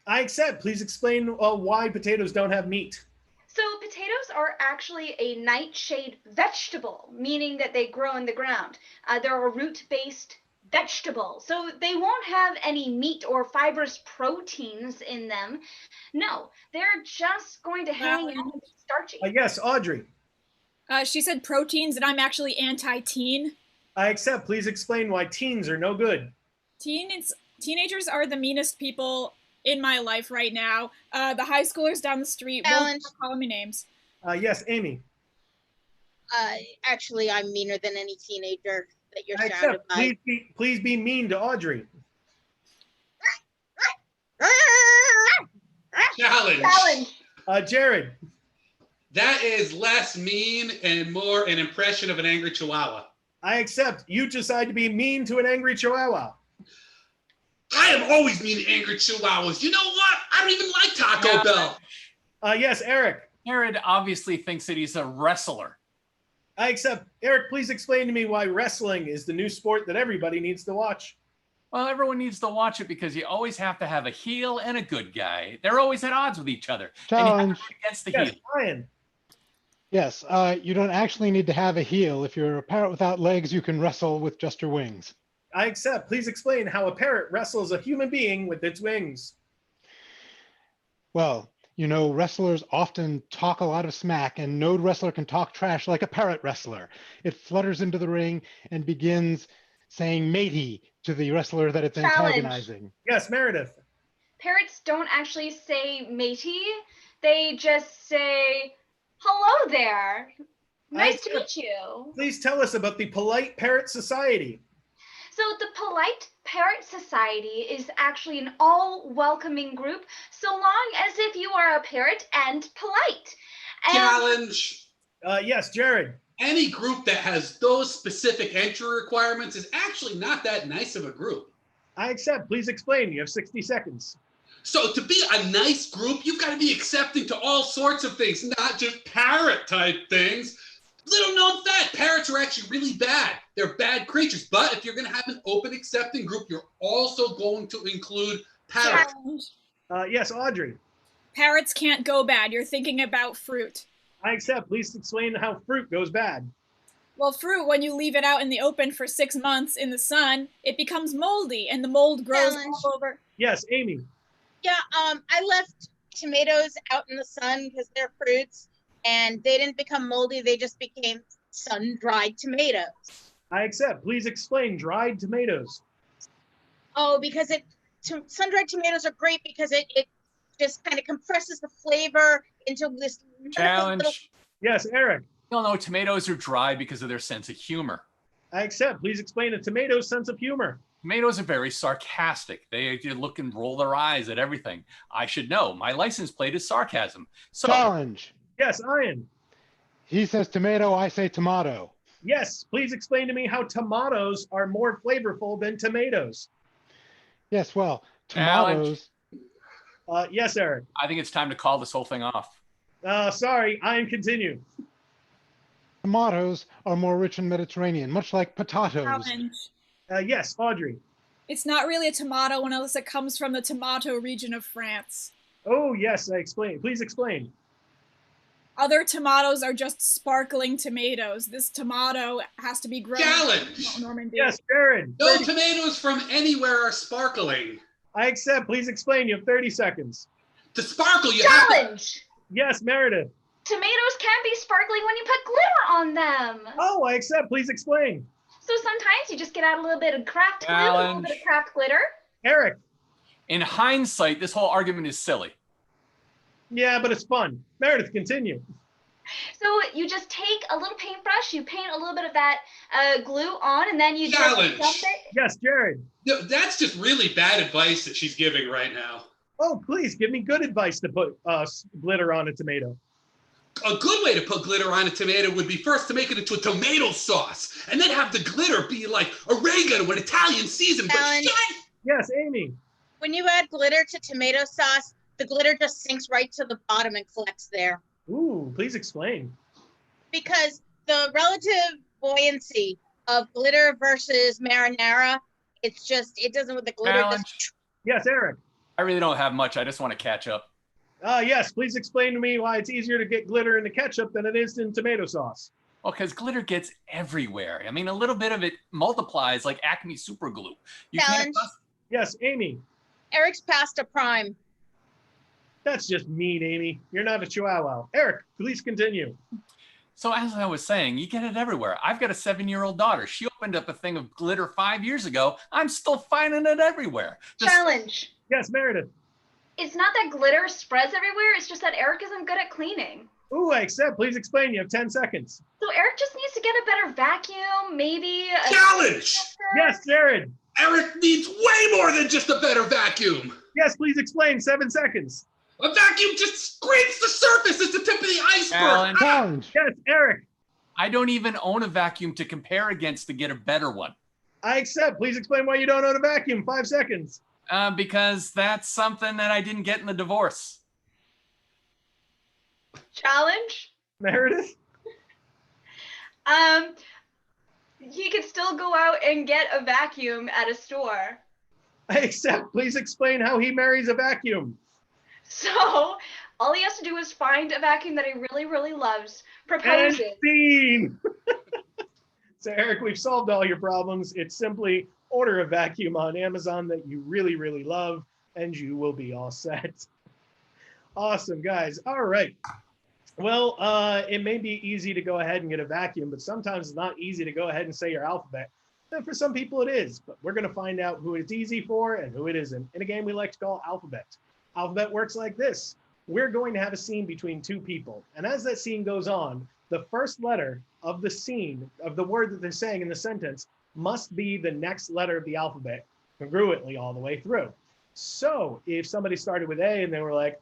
Speaker 5: I accept. Please explain why potatoes don't have meat.
Speaker 3: So potatoes are actually a nightshade vegetable, meaning that they grow in the ground. They're a root-based vegetable, so they won't have any meat or fibrous proteins in them. No, they're just going to hang out and be starchy.
Speaker 5: Yes, Audrey.
Speaker 2: She said proteins, and I'm actually anti-teen.
Speaker 5: I accept. Please explain why teens are no good.
Speaker 2: Teenagers are the meanest people in my life right now. The high schoolers down the street won't stop calling me names.
Speaker 5: Yes, Amy.
Speaker 8: Actually, I'm meaner than any teenager that you're
Speaker 5: I
Speaker 8: surrounded
Speaker 5: accept.
Speaker 8: by.
Speaker 5: Please be mean to Audrey.
Speaker 1: Challenge.
Speaker 5: Jared.
Speaker 1: That is less mean and more an impression of an angry chihuahua.
Speaker 5: I accept. You decide to be mean to an angry chihuahua.
Speaker 1: I am always mean to angry chihuahuas. You know what? I don't even like Taco Bell.
Speaker 5: Yes, Eric.
Speaker 6: Jared obviously thinks that he's a wrestler.
Speaker 5: I accept. Eric, please explain to me why wrestling is the new sport that everybody needs to watch.
Speaker 6: Well, everyone needs to watch it because you always have to have a heel and a good guy. They're always at odds with each other.
Speaker 4: Challenge.
Speaker 6: And you have to fight against the heel.
Speaker 5: Ryan.
Speaker 4: Yes, you don't actually need to have a heel. If you're a parrot without legs, you can wrestle with just your wings.
Speaker 5: I accept. Please explain how a parrot wrestles a human being with its wings.
Speaker 4: Well, you know, wrestlers often talk a lot of smack, and no wrestler can talk trash like a parrot wrestler. It flutters into the ring and begins saying matey to the wrestler that it's antagonizing.
Speaker 5: Yes, Meredith.
Speaker 3: Parrots don't actually say matey. They just say, hello there. Nice to meet you.
Speaker 5: Please tell us about the Polite Parrot Society.
Speaker 3: So the Polite Parrot Society is actually an all-welcoming group, so long as if you are a parrot and polite. And
Speaker 1: Challenge.
Speaker 5: Yes, Jared.
Speaker 1: Any group that has those specific entry requirements is actually not that nice of a group.
Speaker 5: I accept. Please explain. You have 60 seconds.
Speaker 1: So to be a nice group, you've got to be accepting to all sorts of things, not just parrot type things. Little known fact, parrots are actually really bad. They're bad creatures. But if you're going to have an open, accepting group, you're also going to include parrots.
Speaker 5: Yes, Audrey.
Speaker 2: Parrots can't go bad. You're thinking about fruit.
Speaker 5: I accept. Please explain how fruit goes bad.
Speaker 2: Well, fruit, when you leave it out in the open for 6 months in the sun, it becomes moldy, and the mold grows all over.
Speaker 5: Yes, Amy.
Speaker 8: Yeah, I left tomatoes out in the sun because they're fruits, and they didn't become moldy. They just became sun-dried tomatoes.
Speaker 5: I accept. Please explain dried tomatoes.
Speaker 8: Oh, because sun-dried tomatoes are great because it just kind of compresses the flavor into this
Speaker 6: Challenge.
Speaker 8: little.
Speaker 5: Yes, Eric.
Speaker 6: You know, tomatoes are dry because of their sense of humor.
Speaker 5: I accept. Please explain a tomato's sense of humor.
Speaker 6: Tomatoes are very sarcastic. They look and roll their eyes at everything. I should know. My license plate is sarcasm. So,
Speaker 4: Challenge.
Speaker 5: Yes, Ian.
Speaker 4: He says tomato, I say tomato.
Speaker 5: Yes, please explain to me how tomatoes are more flavorful than tomatoes.
Speaker 4: Yes, well,
Speaker 6: Challenge.
Speaker 4: tomatoes.
Speaker 5: Yes, Eric.
Speaker 6: I think it's time to call this whole thing off.
Speaker 5: Sorry, Ian, continue.
Speaker 4: Tomatoes are more rich and Mediterranean, much like potatoes.
Speaker 2: Challenge.
Speaker 5: Yes, Audrey.
Speaker 2: It's not really a tomato unless it comes from the tomato region of France.
Speaker 5: Oh, yes, I explain. Please explain.
Speaker 2: Other tomatoes are just sparkling tomatoes. This tomato has to be grown
Speaker 1: Challenge.
Speaker 2: in Normandy.
Speaker 5: Yes, Jared.
Speaker 1: No tomatoes from anywhere are sparkling.
Speaker 5: I accept. Please explain. You have 30 seconds.
Speaker 1: To sparkle, you have to...
Speaker 3: challenge.
Speaker 5: Yes, Meredith.
Speaker 3: Tomatoes can be sparkling when you put glitter on them.
Speaker 5: Oh, I accept. Please explain.
Speaker 3: So sometimes you just get out a little bit of cracked glue, a little
Speaker 6: Challenge.
Speaker 3: bit of cracked glitter.
Speaker 5: Eric.
Speaker 6: In hindsight, this whole argument is silly.
Speaker 5: Yeah, but it's fun. Meredith, continue.
Speaker 3: So you just take a little paintbrush, you paint a little bit of that glue on, and then you
Speaker 1: Challenge.
Speaker 3: just dump it.
Speaker 5: Yes, Jared.
Speaker 1: No, that's just really bad advice that she's giving right now.
Speaker 5: Oh, please give me good advice to put glitter on a tomato.
Speaker 1: A good way to put glitter on a tomato would be first to make it into a tomato sauce, and then have the glitter be like oregano and Italian season. But
Speaker 8: Challenge.
Speaker 1: shut-
Speaker 5: Yes, Amy.
Speaker 8: When you add glitter to tomato sauce, the glitter just sinks right to the bottom and collects there.
Speaker 5: Ooh, please explain.
Speaker 8: Because the relative buoyancy of glitter versus marinara, it doesn't with the glitter.
Speaker 6: Challenge.
Speaker 5: Yes, Eric.
Speaker 6: I really don't have much. I just want to catch up.
Speaker 5: Yes, please explain to me why it's easier to get glitter in the ketchup than it is in tomato sauce.
Speaker 6: Well, because glitter gets everywhere. I mean, a little bit of it multiplies like Acme super glue. You can't
Speaker 8: Challenge.
Speaker 5: Yes, Amy.
Speaker 8: Eric's pasta prime.
Speaker 5: That's just mean, Amy. You're not a chihuahua. Eric, please continue.
Speaker 6: So as I was saying, you get it everywhere. I've got a 7-year-old daughter. She opened up a thing of glitter 5 years ago. I'm still finding it everywhere. Just-
Speaker 3: Challenge.
Speaker 5: Yes, Meredith.
Speaker 3: It's not that glitter spreads everywhere, it's just that Eric isn't good at cleaning.
Speaker 5: Ooh, I accept. Please explain. You have 10 seconds.
Speaker 3: So Eric just needs to get a better vacuum, maybe a
Speaker 1: Challenge.
Speaker 5: Yes, Jared.
Speaker 1: Eric needs way more than just a better vacuum.
Speaker 5: Yes, please explain. 7 seconds.
Speaker 1: A vacuum just scrapes the surface. It's the tip of the iceberg.
Speaker 6: Challenge.
Speaker 4: Challenge.
Speaker 5: Yes, Eric.
Speaker 6: I don't even own a vacuum to compare against to get a better one.
Speaker 5: I accept. Please explain why you don't own a vacuum. 5 seconds.
Speaker 6: Because that's something that I didn't get in the divorce.
Speaker 3: challenge.
Speaker 5: Meredith.
Speaker 3: He could still go out and get a vacuum at a store.
Speaker 5: I accept. Please explain how he marries a vacuum.
Speaker 3: So all he has to do is find a vacuum that he really, really loves,
Speaker 5: And
Speaker 3: propose it.
Speaker 5: scene. So Eric, we've solved all your problems. It's simply order a vacuum on Amazon that you really, really love, and you will be all set. Awesome, guys. All right. Well, it may be easy to go ahead and get a vacuum, but sometimes it's not easy to go ahead and say your alphabet. And for some people it is, but we're going to find out who it's easy for and who it isn't in a game we like to call Alphabet. Alphabet works like this. We're going to have a scene between two people. And as that scene goes on, the first letter of the scene, of the word that they're saying in the sentence, must be the next letter of the alphabet congruently all the way through. So if somebody started with A and they were like,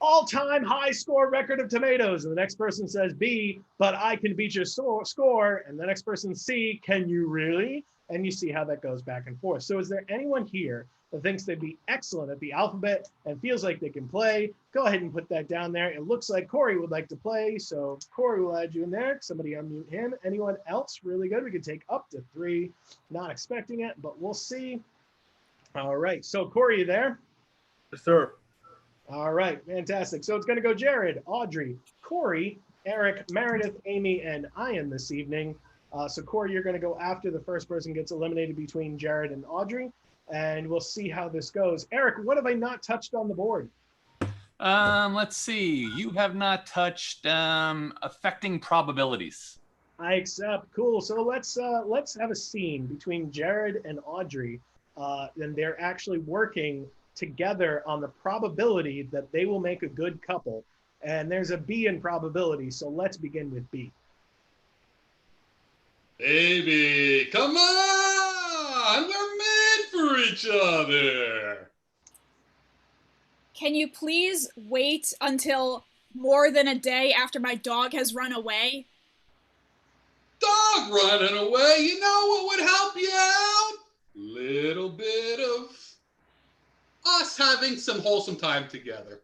Speaker 5: all-time high score record of tomatoes, and the next person says B, but I can beat your score, and the next person C, can you really? And you see how that goes back and forth. So is there anyone here that thinks they'd be excellent at the alphabet and feels like they can play? Go ahead and put that down there. It looks like Corey would like to play, so Corey will add you in there. Somebody unmute him. Anyone else really good? We could take up to 3. Not expecting it, but we'll see. All right, so Corey, you there?
Speaker 10: Yes, sir.
Speaker 5: All right, fantastic. So it's going to go Jared, Audrey, Corey, Eric, Meredith, Amy, and Ian this evening. So Corey, you're going to go after the first person gets eliminated between Jared and Audrey, and we'll see how this goes. Eric, what have I not touched on the board?
Speaker 6: Let's see. You have not touched affecting probabilities.
Speaker 5: I accept. Cool. So let's have a scene between Jared and Audrey, and they're actually working together on the probability that they will make a good couple. And there's a B in probability, so let's begin with B.
Speaker 1: Baby, come on! We're made for each other!
Speaker 2: Can you please wait until more than a day after my dog has run away?
Speaker 1: Dog running away, you know what would help you out? Little bit of us having some wholesome time together.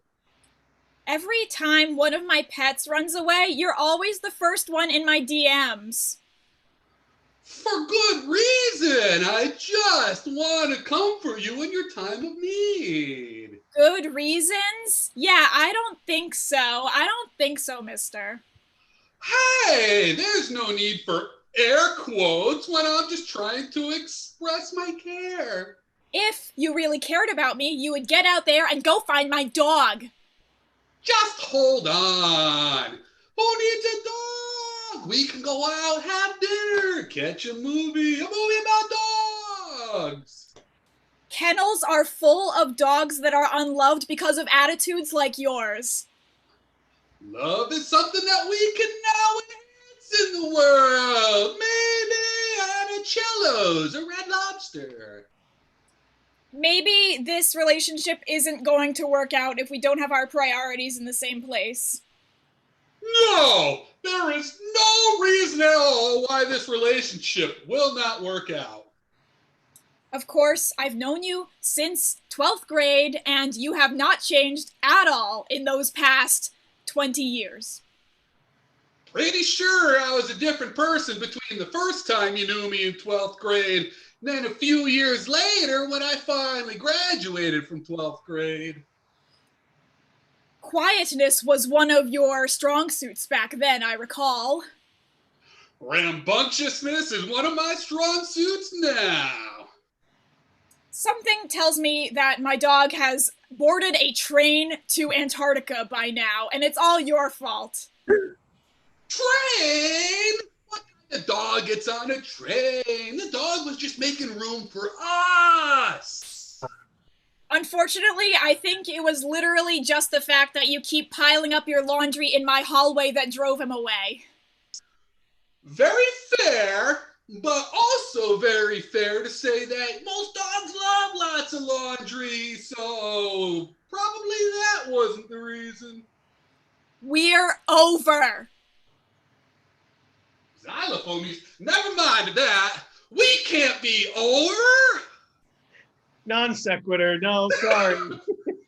Speaker 2: Every time one of my pets runs away, you're always the first one in my DMs.
Speaker 1: For good reason. I just want to comfort you in your time of need.
Speaker 2: Good reasons? Yeah, I don't think so. I don't think so, mister.
Speaker 1: Hey, there's no need for air quotes when I'm just trying to express my care.
Speaker 2: If you really cared about me, you would get out there and go find my dog.
Speaker 1: Just hold on. Who needs a dog? We can go out, have dinner, catch a movie about dogs.
Speaker 2: Kennels are full of dogs that are unloved because of attitudes like yours.
Speaker 1: Love is something that we can now enhance in the world. Maybe Articellos or Red Lobster.
Speaker 2: Maybe this relationship isn't going to work out if we don't have our priorities in the same place.
Speaker 1: No! There is no reason at all why this relationship will not work out.
Speaker 2: Of course, I've known you since 12th grade, and you have not changed at all in those past 20 years.
Speaker 1: Pretty sure I was a different person between the first time you knew me in 12th grade and then a few years later when I finally graduated from 12th grade.
Speaker 2: Quietness was one of your strong suits back then, I recall.
Speaker 1: Rambunctiousness is one of my strong suits now.
Speaker 2: Something tells me that my dog has boarded a train to Antarctica by now, and it's all your fault.
Speaker 1: Train? What kind of dog gets on a train? The dog was just making room for us.
Speaker 2: Unfortunately, I think it was literally just the fact that you keep piling up your laundry in my hallway that drove him away.
Speaker 1: Very fair, but also very fair to say that most dogs love lots of laundry, so probably that wasn't the reason.
Speaker 2: We're over.
Speaker 1: Xylophones, never mind that. We can't be over.
Speaker 5: Non sequitur. No, sorry.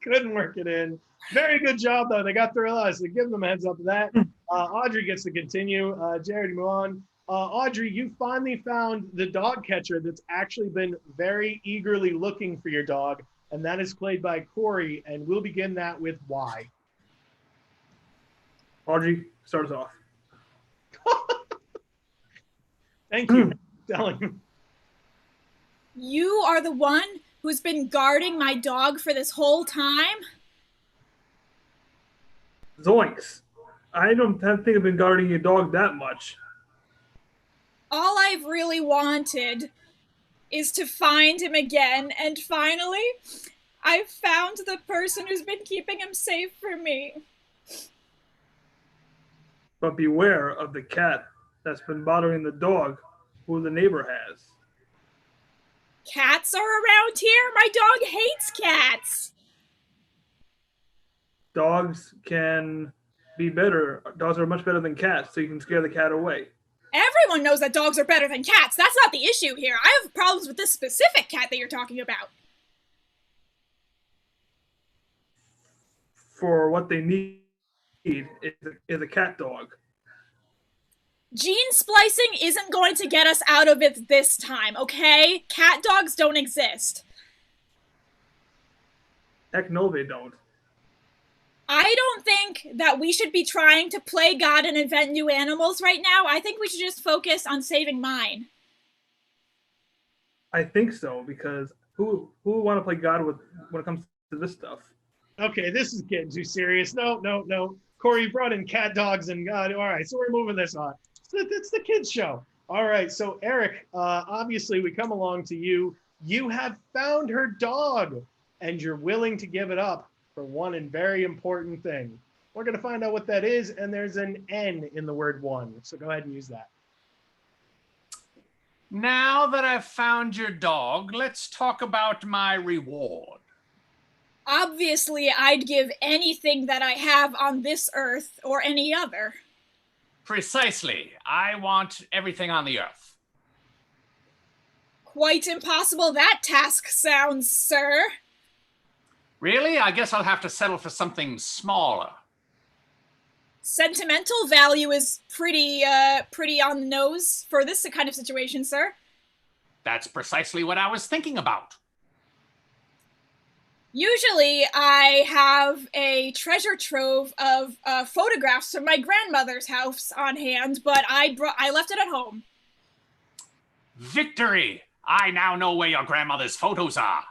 Speaker 5: Couldn't work it in. Very good job, though. They got through us. So give them a heads up to that. Audrey gets to continue. Jared, move on. Audrey, you finally found the dog catcher that's actually been very eagerly looking for your dog, and that is played by Corey, and we'll begin that with why.
Speaker 10: Audrey, start us off.
Speaker 5: Thank you for telling me.
Speaker 2: You are the one who's been guarding my dog for this whole time?
Speaker 10: Zoinks. I don't think I've been guarding your dog that much.
Speaker 2: All I've really wanted is to find him again, and finally, I've found the person who's been keeping him safe for me.
Speaker 10: But beware of the cat that's been bothering the dog. who the neighbor has.
Speaker 2: Cats are around here? My dog hates cats.
Speaker 10: Dogs can be better. Dogs are much better than cats, so you can scare the cat away.
Speaker 2: Everyone knows that dogs are better than cats. That's not the issue here. I have problems with this specific cat that you're talking about.
Speaker 10: For what they need is a cat dog.
Speaker 2: Gene splicing isn't going to get us out of it this time, okay? Cat dogs don't exist.
Speaker 10: Heck no, they don't.
Speaker 2: I don't think that we should be trying to play God and invent new animals right now. I think we should just focus on saving mine.
Speaker 10: I think so, because who would want to play God with when it comes to this stuff?
Speaker 5: Okay, this is getting too serious. No. Corey, you brought in cat dogs and God. All right, so we're moving this on. It's the kids show. All right, so Eric, obviously we come along to you. You have found her dog and you're willing to give it up for one and very important thing. We're going to find out what that is, and there's an N in the word one. So go ahead and use that.
Speaker 6: Now that I've found your dog, let's talk about my reward.
Speaker 2: Obviously, I'd give anything that I have on this earth or any other.
Speaker 6: Precisely. I want everything on the earth.
Speaker 2: Quite impossible that task sounds, sir.
Speaker 6: Really? I guess I'll have to settle for something smaller.
Speaker 2: Sentimental value is pretty on the nose for this kind of situation, sir.
Speaker 6: That's precisely what I was thinking about.
Speaker 2: Usually, I have a treasure trove of photographs from my grandmother's house on hand, but I left it at home.
Speaker 6: Victory! I now know where your grandmother's photos are.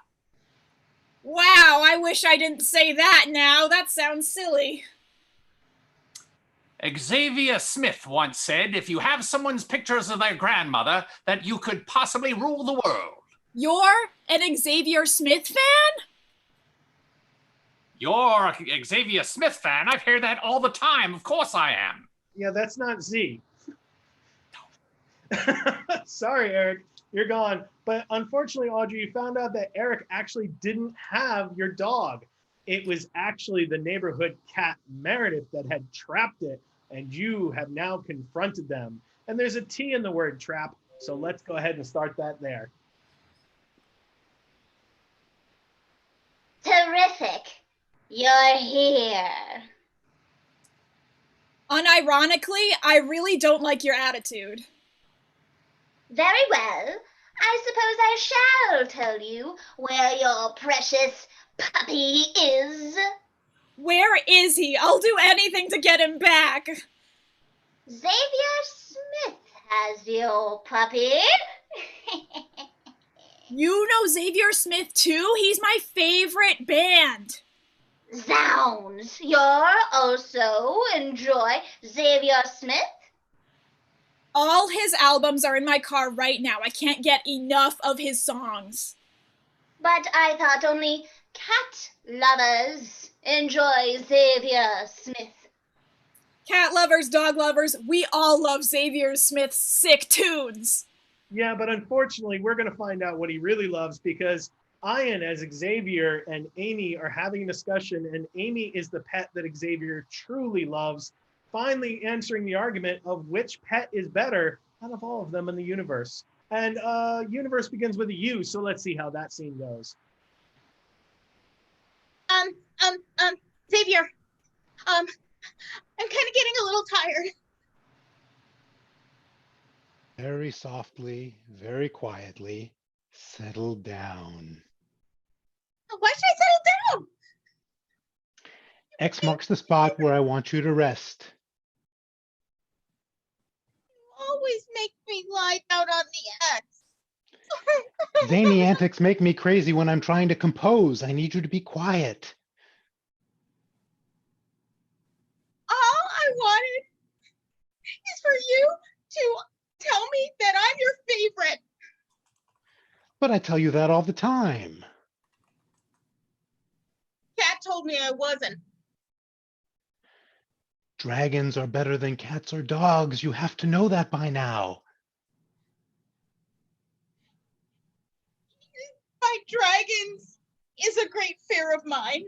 Speaker 2: Wow, I wish I didn't say that now. That sounds silly.
Speaker 6: Xavier Smith once said, if you have someone's pictures of their grandmother, that you could possibly rule the world.
Speaker 2: You're an Xavier Smith fan?
Speaker 6: You're a Xavier Smith fan? I hear that all the time. Of course I am.
Speaker 5: Yeah, that's not Z. Sorry, Eric, you're gone. But unfortunately, Audrey, you found out that Eric actually didn't have your dog. It was actually the neighborhood cat Meredith that had trapped it, and you have now confronted them. And there's a T in the word trap, so let's go ahead and start that there.
Speaker 3: Terrific. You're here.
Speaker 2: Unironically, I really don't like your attitude.
Speaker 3: Very well. I suppose I shall tell you where your precious puppy is.
Speaker 2: Where is he? I'll do anything to get him back.
Speaker 3: Xavier Smith has your puppy.
Speaker 2: You know Xavier Smith too? He's my favorite band.
Speaker 3: Zounds, you'll also enjoy Xavier Smith.
Speaker 2: All his albums are in my car right now. I can't get enough of his songs.
Speaker 3: But I thought only cat lovers enjoy Xavier Smith.
Speaker 2: Cat lovers, dog lovers, we all love Xavier Smith's sick tunes.
Speaker 5: Yeah, but unfortunately, we're going to find out what he really loves because Ian, as Xavier, and Amy are having a discussion, and Amy is the pet that Xavier truly loves, finally answering the argument of which pet is better out of all of them in the universe. And universe begins with a U, so let's see how that scene goes.
Speaker 8: Xavier, I'm kind of getting a little tired.
Speaker 4: Very softly, very quietly, settle down.
Speaker 8: Why should I settle down?
Speaker 4: X marks the spot where I want you to rest.
Speaker 8: You always make me lie down on the X.
Speaker 4: Zany antics make me crazy when I'm trying to compose. I need you to be quiet.
Speaker 8: All I wanted is for you to tell me that I'm your favorite.
Speaker 4: But I tell you that all the time.
Speaker 8: Cat told me I wasn't.
Speaker 4: Dragons are better than cats or dogs. You have to know that by now.
Speaker 8: dragons is a great fear of mine.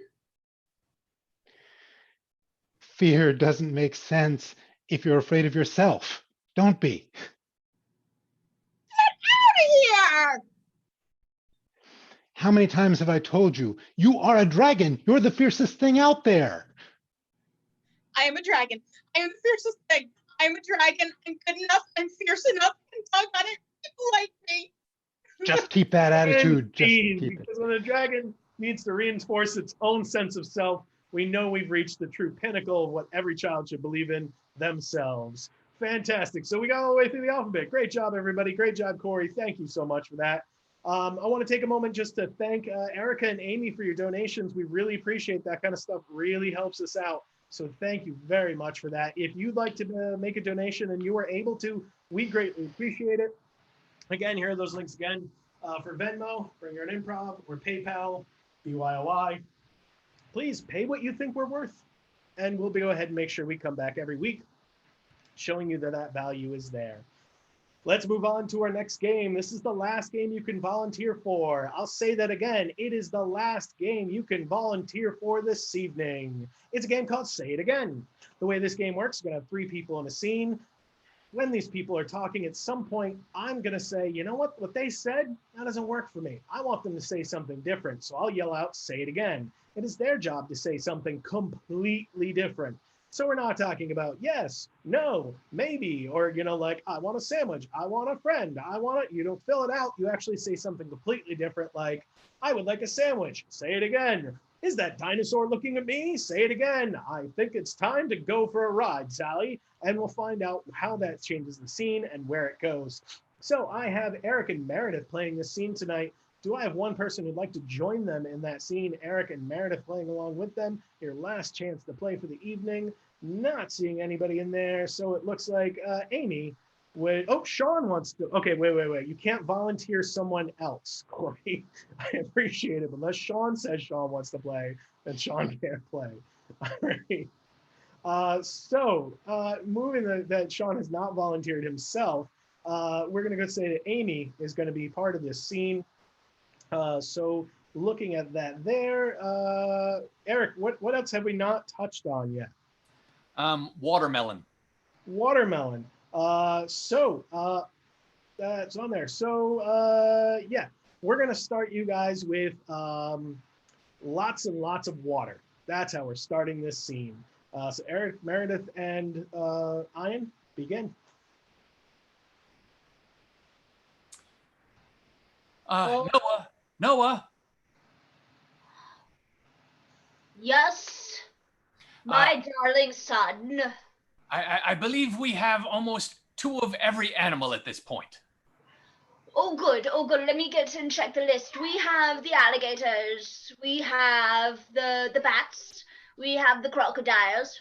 Speaker 4: Fear doesn't make sense if you're afraid of yourself. Don't be.
Speaker 8: Out of here!
Speaker 4: How many times have I told you, you are a dragon. You're the fiercest thing out there.
Speaker 8: I am a dragon. I am the fiercest thing. I am a dragon. I'm good enough. I'm fierce enough. And doggone it, people like me.
Speaker 4: Just keep that attitude. Just
Speaker 5: Indeed,
Speaker 4: keep it.
Speaker 5: because when a dragon needs to reinforce its own sense of self, we know we've reached the true pinnacle of what every child should believe in themselves. Fantastic. So we got all the way through the alphabet. Great job, everybody. Great job, Corey. Thank you so much for that. I want to take a moment just to thank Erica and Amy for your donations. We really appreciate that kind of stuff. Really helps us out. So thank you very much for that. If you'd like to make a donation and you are able to, we greatly appreciate it. Again, here are those links again for Venmo, Bring Your Own Improv, or PayPal, BYOI. Please pay what you think we're worth, and we'll go ahead and make sure we come back every week showing you that that value is there. Let's move on to our next game. This is the last game you can volunteer for. I'll say that again. It is the last game you can volunteer for this evening. It's a game called Say It Again. The way this game works, you're going to have 3 people in a scene. When these people are talking, at some point, I'm going to say, you know what they said, that doesn't work for me. I want them to say something different. So I'll yell out, say it again. It is their job to say something completely different. So we're not talking about yes, no, maybe, or, like, I want a sandwich, I want a friend, you don't fill it out. You actually say something completely different, like, I would like a sandwich. Say it again. Is that dinosaur looking at me? Say it again. I think it's time to go for a ride, Sally. And we'll find out how that changes the scene and where it goes. So I have Eric and Meredith playing this scene tonight. Do I have one person who'd like to join them in that scene? Eric and Meredith playing along with them. Your last chance to play for the evening. Not seeing anybody in there. So it looks like Amy would, Sean wants to, okay, wait. You can't volunteer someone else, Corey. I appreciate it, but unless Sean says Sean wants to play, then Sean can't play. All right. Moving that Sean has not volunteered himself, we're gonna go say that Amy is gonna be part of this scene. So looking at that there, Eric, what else have we not touched on yet?
Speaker 6: Watermelon.
Speaker 5: Watermelon. That's on there. So yeah, we're gonna start you guys with lots and lots of water. That's how we're starting this scene. So Eric, Meredith, and Ian, begin.
Speaker 6: Noah.
Speaker 3: Yes, my darling son.
Speaker 6: I believe we have almost 2 of every animal at this point.
Speaker 3: Oh, good. Let me get and check the list. We have the alligators. We have the bats. We have the crocodiles.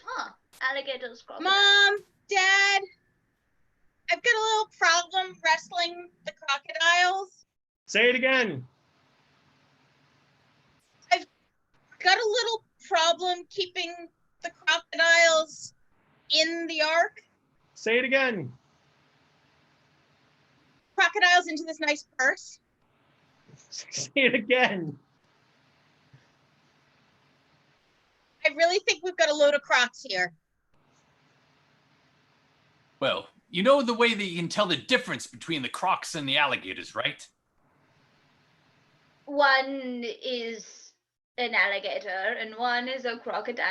Speaker 3: Alligators, crocodiles.
Speaker 8: Mom, Dad, I've got a little problem wrestling the crocodiles.
Speaker 5: Say it again.
Speaker 8: I've got a little problem keeping the crocodiles in the ark.
Speaker 5: Say it again.
Speaker 8: Crocodiles into this nice purse.
Speaker 5: Say it again.
Speaker 8: I really think we've got a load of crocs here.
Speaker 6: Well, you know the way that you can tell the difference between the crocs and the alligators, right?
Speaker 3: One is an alligator and one is a crocodile?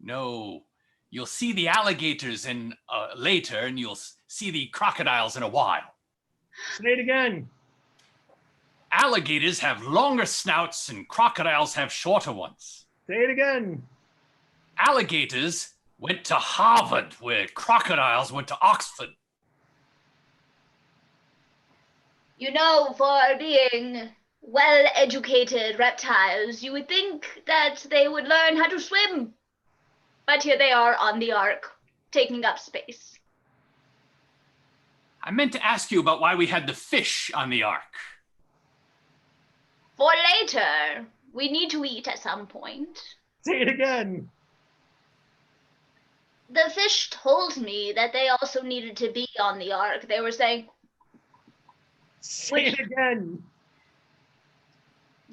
Speaker 6: No. You'll see the alligators later, and you'll see the crocodiles in a while.
Speaker 5: Say it again.
Speaker 6: Alligators have longer snouts and crocodiles have shorter ones.
Speaker 5: Say it again.
Speaker 6: Alligators went to Harvard, where crocodiles went to Oxford.
Speaker 3: You know, for being well-educated reptiles, you would think that they would learn how to swim. But here they are on the ark, taking up space.
Speaker 6: I meant to ask you about why we had the fish on the ark.
Speaker 3: For later, we need to eat at some point.
Speaker 5: Say it again.
Speaker 3: The fish told me that they also needed to be on the ark. They were saying...
Speaker 5: Say it again.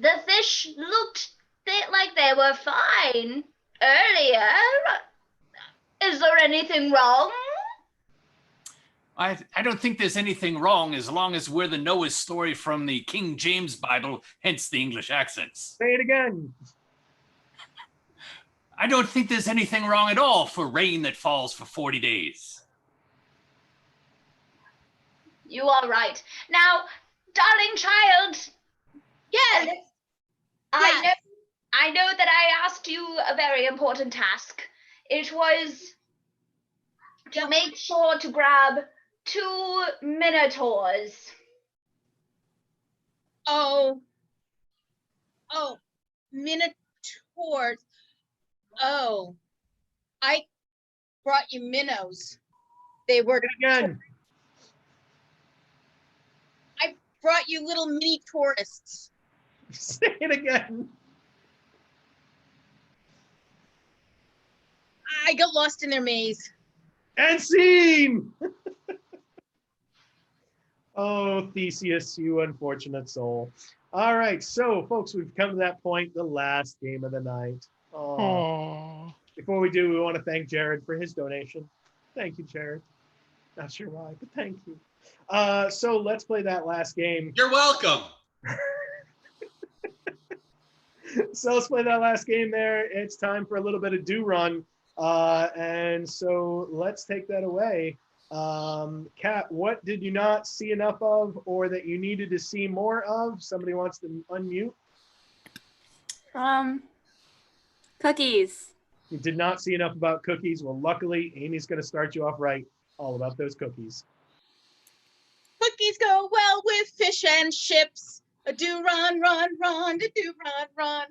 Speaker 3: The fish looked like they were fine earlier. Is there anything wrong?
Speaker 6: I don't think there's anything wrong as long as we're the Noah's story from the King James Bible, hence the English accents.
Speaker 5: Say it again.
Speaker 6: I don't think there's anything wrong at all for rain that falls for 40 days.
Speaker 3: You are right. Now, darling child.
Speaker 8: Yes.
Speaker 3: I know that I asked you a very important task. It was to make sure to grab 2 minotaurs.
Speaker 8: Oh, minotaurs. Oh, I brought you minnows. They were
Speaker 5: Again.
Speaker 8: I brought you little mini tourists.
Speaker 5: Say it again.
Speaker 8: I got lost in their maze.
Speaker 5: And scene. Oh, Theseus, you unfortunate soul. All right, so folks, we've come to that point, the last game of the night. Oh.
Speaker 4: Aww.
Speaker 5: Before we do, we want to thank Jared for his donation. Thank you, Jared. Not sure why, but thank you. So let's play that last game.
Speaker 1: You're welcome.
Speaker 5: So let's play that last game there. It's time for a little bit of do run. And so let's take that away. Kat, what did you not see enough of or that you needed to see more of? Somebody wants to unmute.
Speaker 7: Cookies.
Speaker 5: You did not see enough about cookies. Well, luckily, Amy's going to start you off right, all about those cookies.
Speaker 8: Cookies go well with fish and chips. A do run, run, run, a do run, run.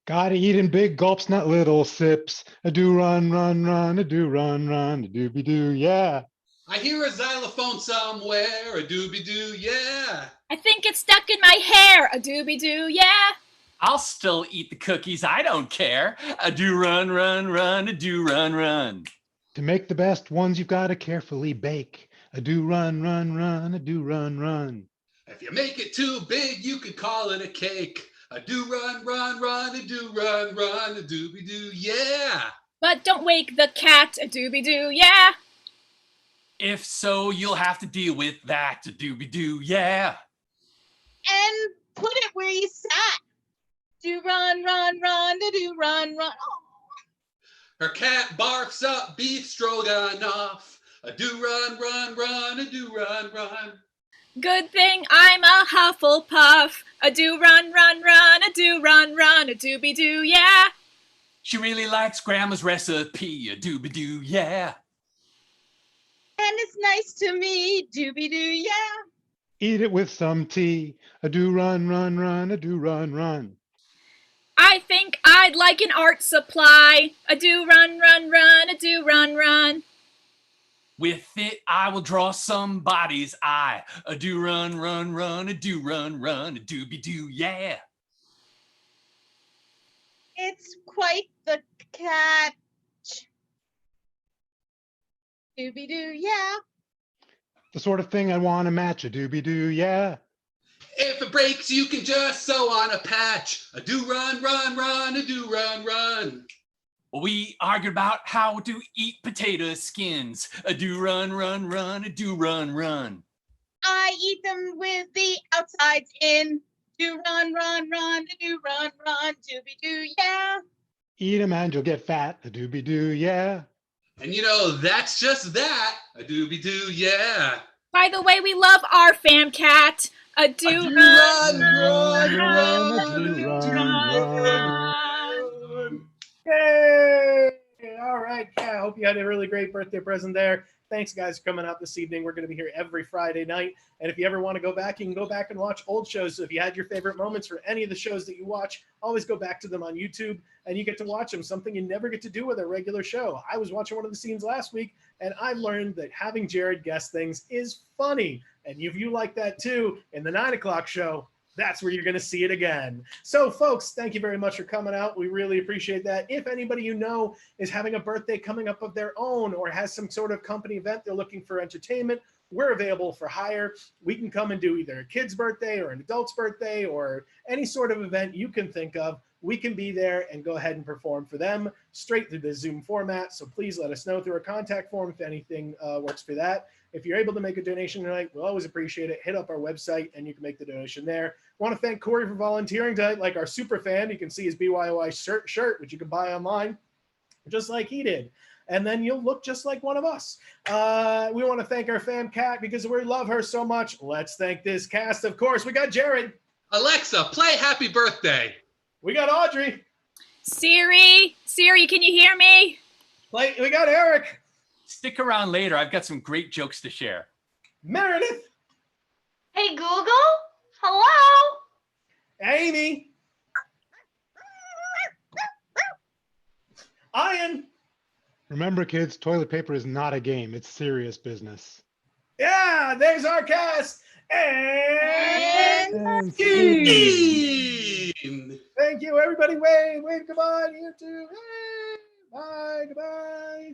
Speaker 4: Gotta eat in big gulps, not little sips. A do run, run, run, a do run, run, a doobie doo, yeah.
Speaker 1: I hear a xylophone somewhere, a doobie doo, yeah.
Speaker 9: I think it's stuck in my hair. A doobie doo, yeah.
Speaker 6: I'll still eat the cookies. I don't care. A do run, run, run, a do run, run.
Speaker 4: To make the best ones, you've gotta carefully bake. A do run, run, run, a do run, run.
Speaker 1: If you make it too big, you could call it a cake. A do run, run, run, a do run, run, a doobie doo, yeah.
Speaker 9: But don't wake the cat. A doobie doo, yeah.
Speaker 6: If so, you'll have to deal with that. A doobie doo, yeah.
Speaker 8: And put it where you sat. Do run, run, run, a do run, run. Oh.
Speaker 1: Her cat barfs up beef stroganoff. A do run, run, run, a do run, run.
Speaker 9: Good thing I'm a Hufflepuff. A do run, run, run, a do run, run, a doobie doo, yeah.
Speaker 6: She really likes Grandma's recipe. A doobie doo, yeah.
Speaker 8: And it's nice to me. Doobie doo, yeah.
Speaker 4: Eat it with some tea. A do run, run, run, a do run, run.
Speaker 9: I think I'd like an art supply. A do run, run, run, a do run, run.
Speaker 6: With it, I will draw somebody's eye. A do run, run, run, a do run, run, a doobie doo, yeah.
Speaker 8: It's quite the catch. Doobie doo, yeah.
Speaker 4: The sort of thing I want to match. A doobie doo, yeah.
Speaker 1: If it breaks, you can just sew on a patch. A do run, run, run, a do run, run.
Speaker 6: We argued about how to eat potato skins. A do run, run, run, a do run, run.
Speaker 8: I eat them with the outsides in. Do run, run, run, do run, run, doobie doo, yeah.
Speaker 4: Eat 'em and you'll get fat. A doobie doo, yeah.
Speaker 1: And you know, that's just that. A doobie doo, yeah.
Speaker 9: By the way, we love our fan cat. A do run,
Speaker 1: run,
Speaker 9: run,
Speaker 1: run,
Speaker 9: run,
Speaker 4: a do run,
Speaker 9: run.
Speaker 5: Yay! All right, Kat, I hope you had a really great birthday present there. Thanks, guys, for coming out this evening. We're going to be here every Friday night. And if you ever want to go back, you can go back and watch old shows. So if you had your favorite moments for any of the shows that you watch, always go back to them on YouTube, and you get to watch them, something you never get to do with a regular show. I was watching one of the scenes last week, and I learned that having Jared guess things is funny. And if you like that too, in the 9 o'clock show, that's where you're going to see it again. So, folks, thank you very much for coming out. We really appreciate that. If anybody you know is having a birthday coming up of their own or has some sort of company event they're looking for entertainment, we're available for hire. We can come and do either a kid's birthday or an adult's birthday or any sort of event you can think of. We can be there and go ahead and perform for them straight through the Zoom format. So please let us know through our contact form if anything works for that. If you're able to make a donation tonight, we'll always appreciate it. Hit up our website and you can make the donation there. I want to thank Corey for volunteering tonight, like our super fan. You can see his BYOI shirt, which you can buy online, just like he did. And then you'll look just like one of us. We want to thank our fan Kat because we love her so much. Let's thank this cast. Of course, we got Jared.
Speaker 1: Alexa, play Happy Birthday.
Speaker 5: We got Audrey.
Speaker 9: Siri, can you hear me?
Speaker 5: We got Eric.
Speaker 6: Stick around later. I've got some great jokes to share.
Speaker 5: Meredith.
Speaker 3: Hey, Google. Hello.
Speaker 5: Amy. Ian.
Speaker 4: Remember, kids, toilet paper is not a game. It's serious business.
Speaker 5: Yeah, there's our cast. And
Speaker 1: Dean.
Speaker 5: thank you, everybody. Wave goodbye. You too. Hey, bye, goodbye.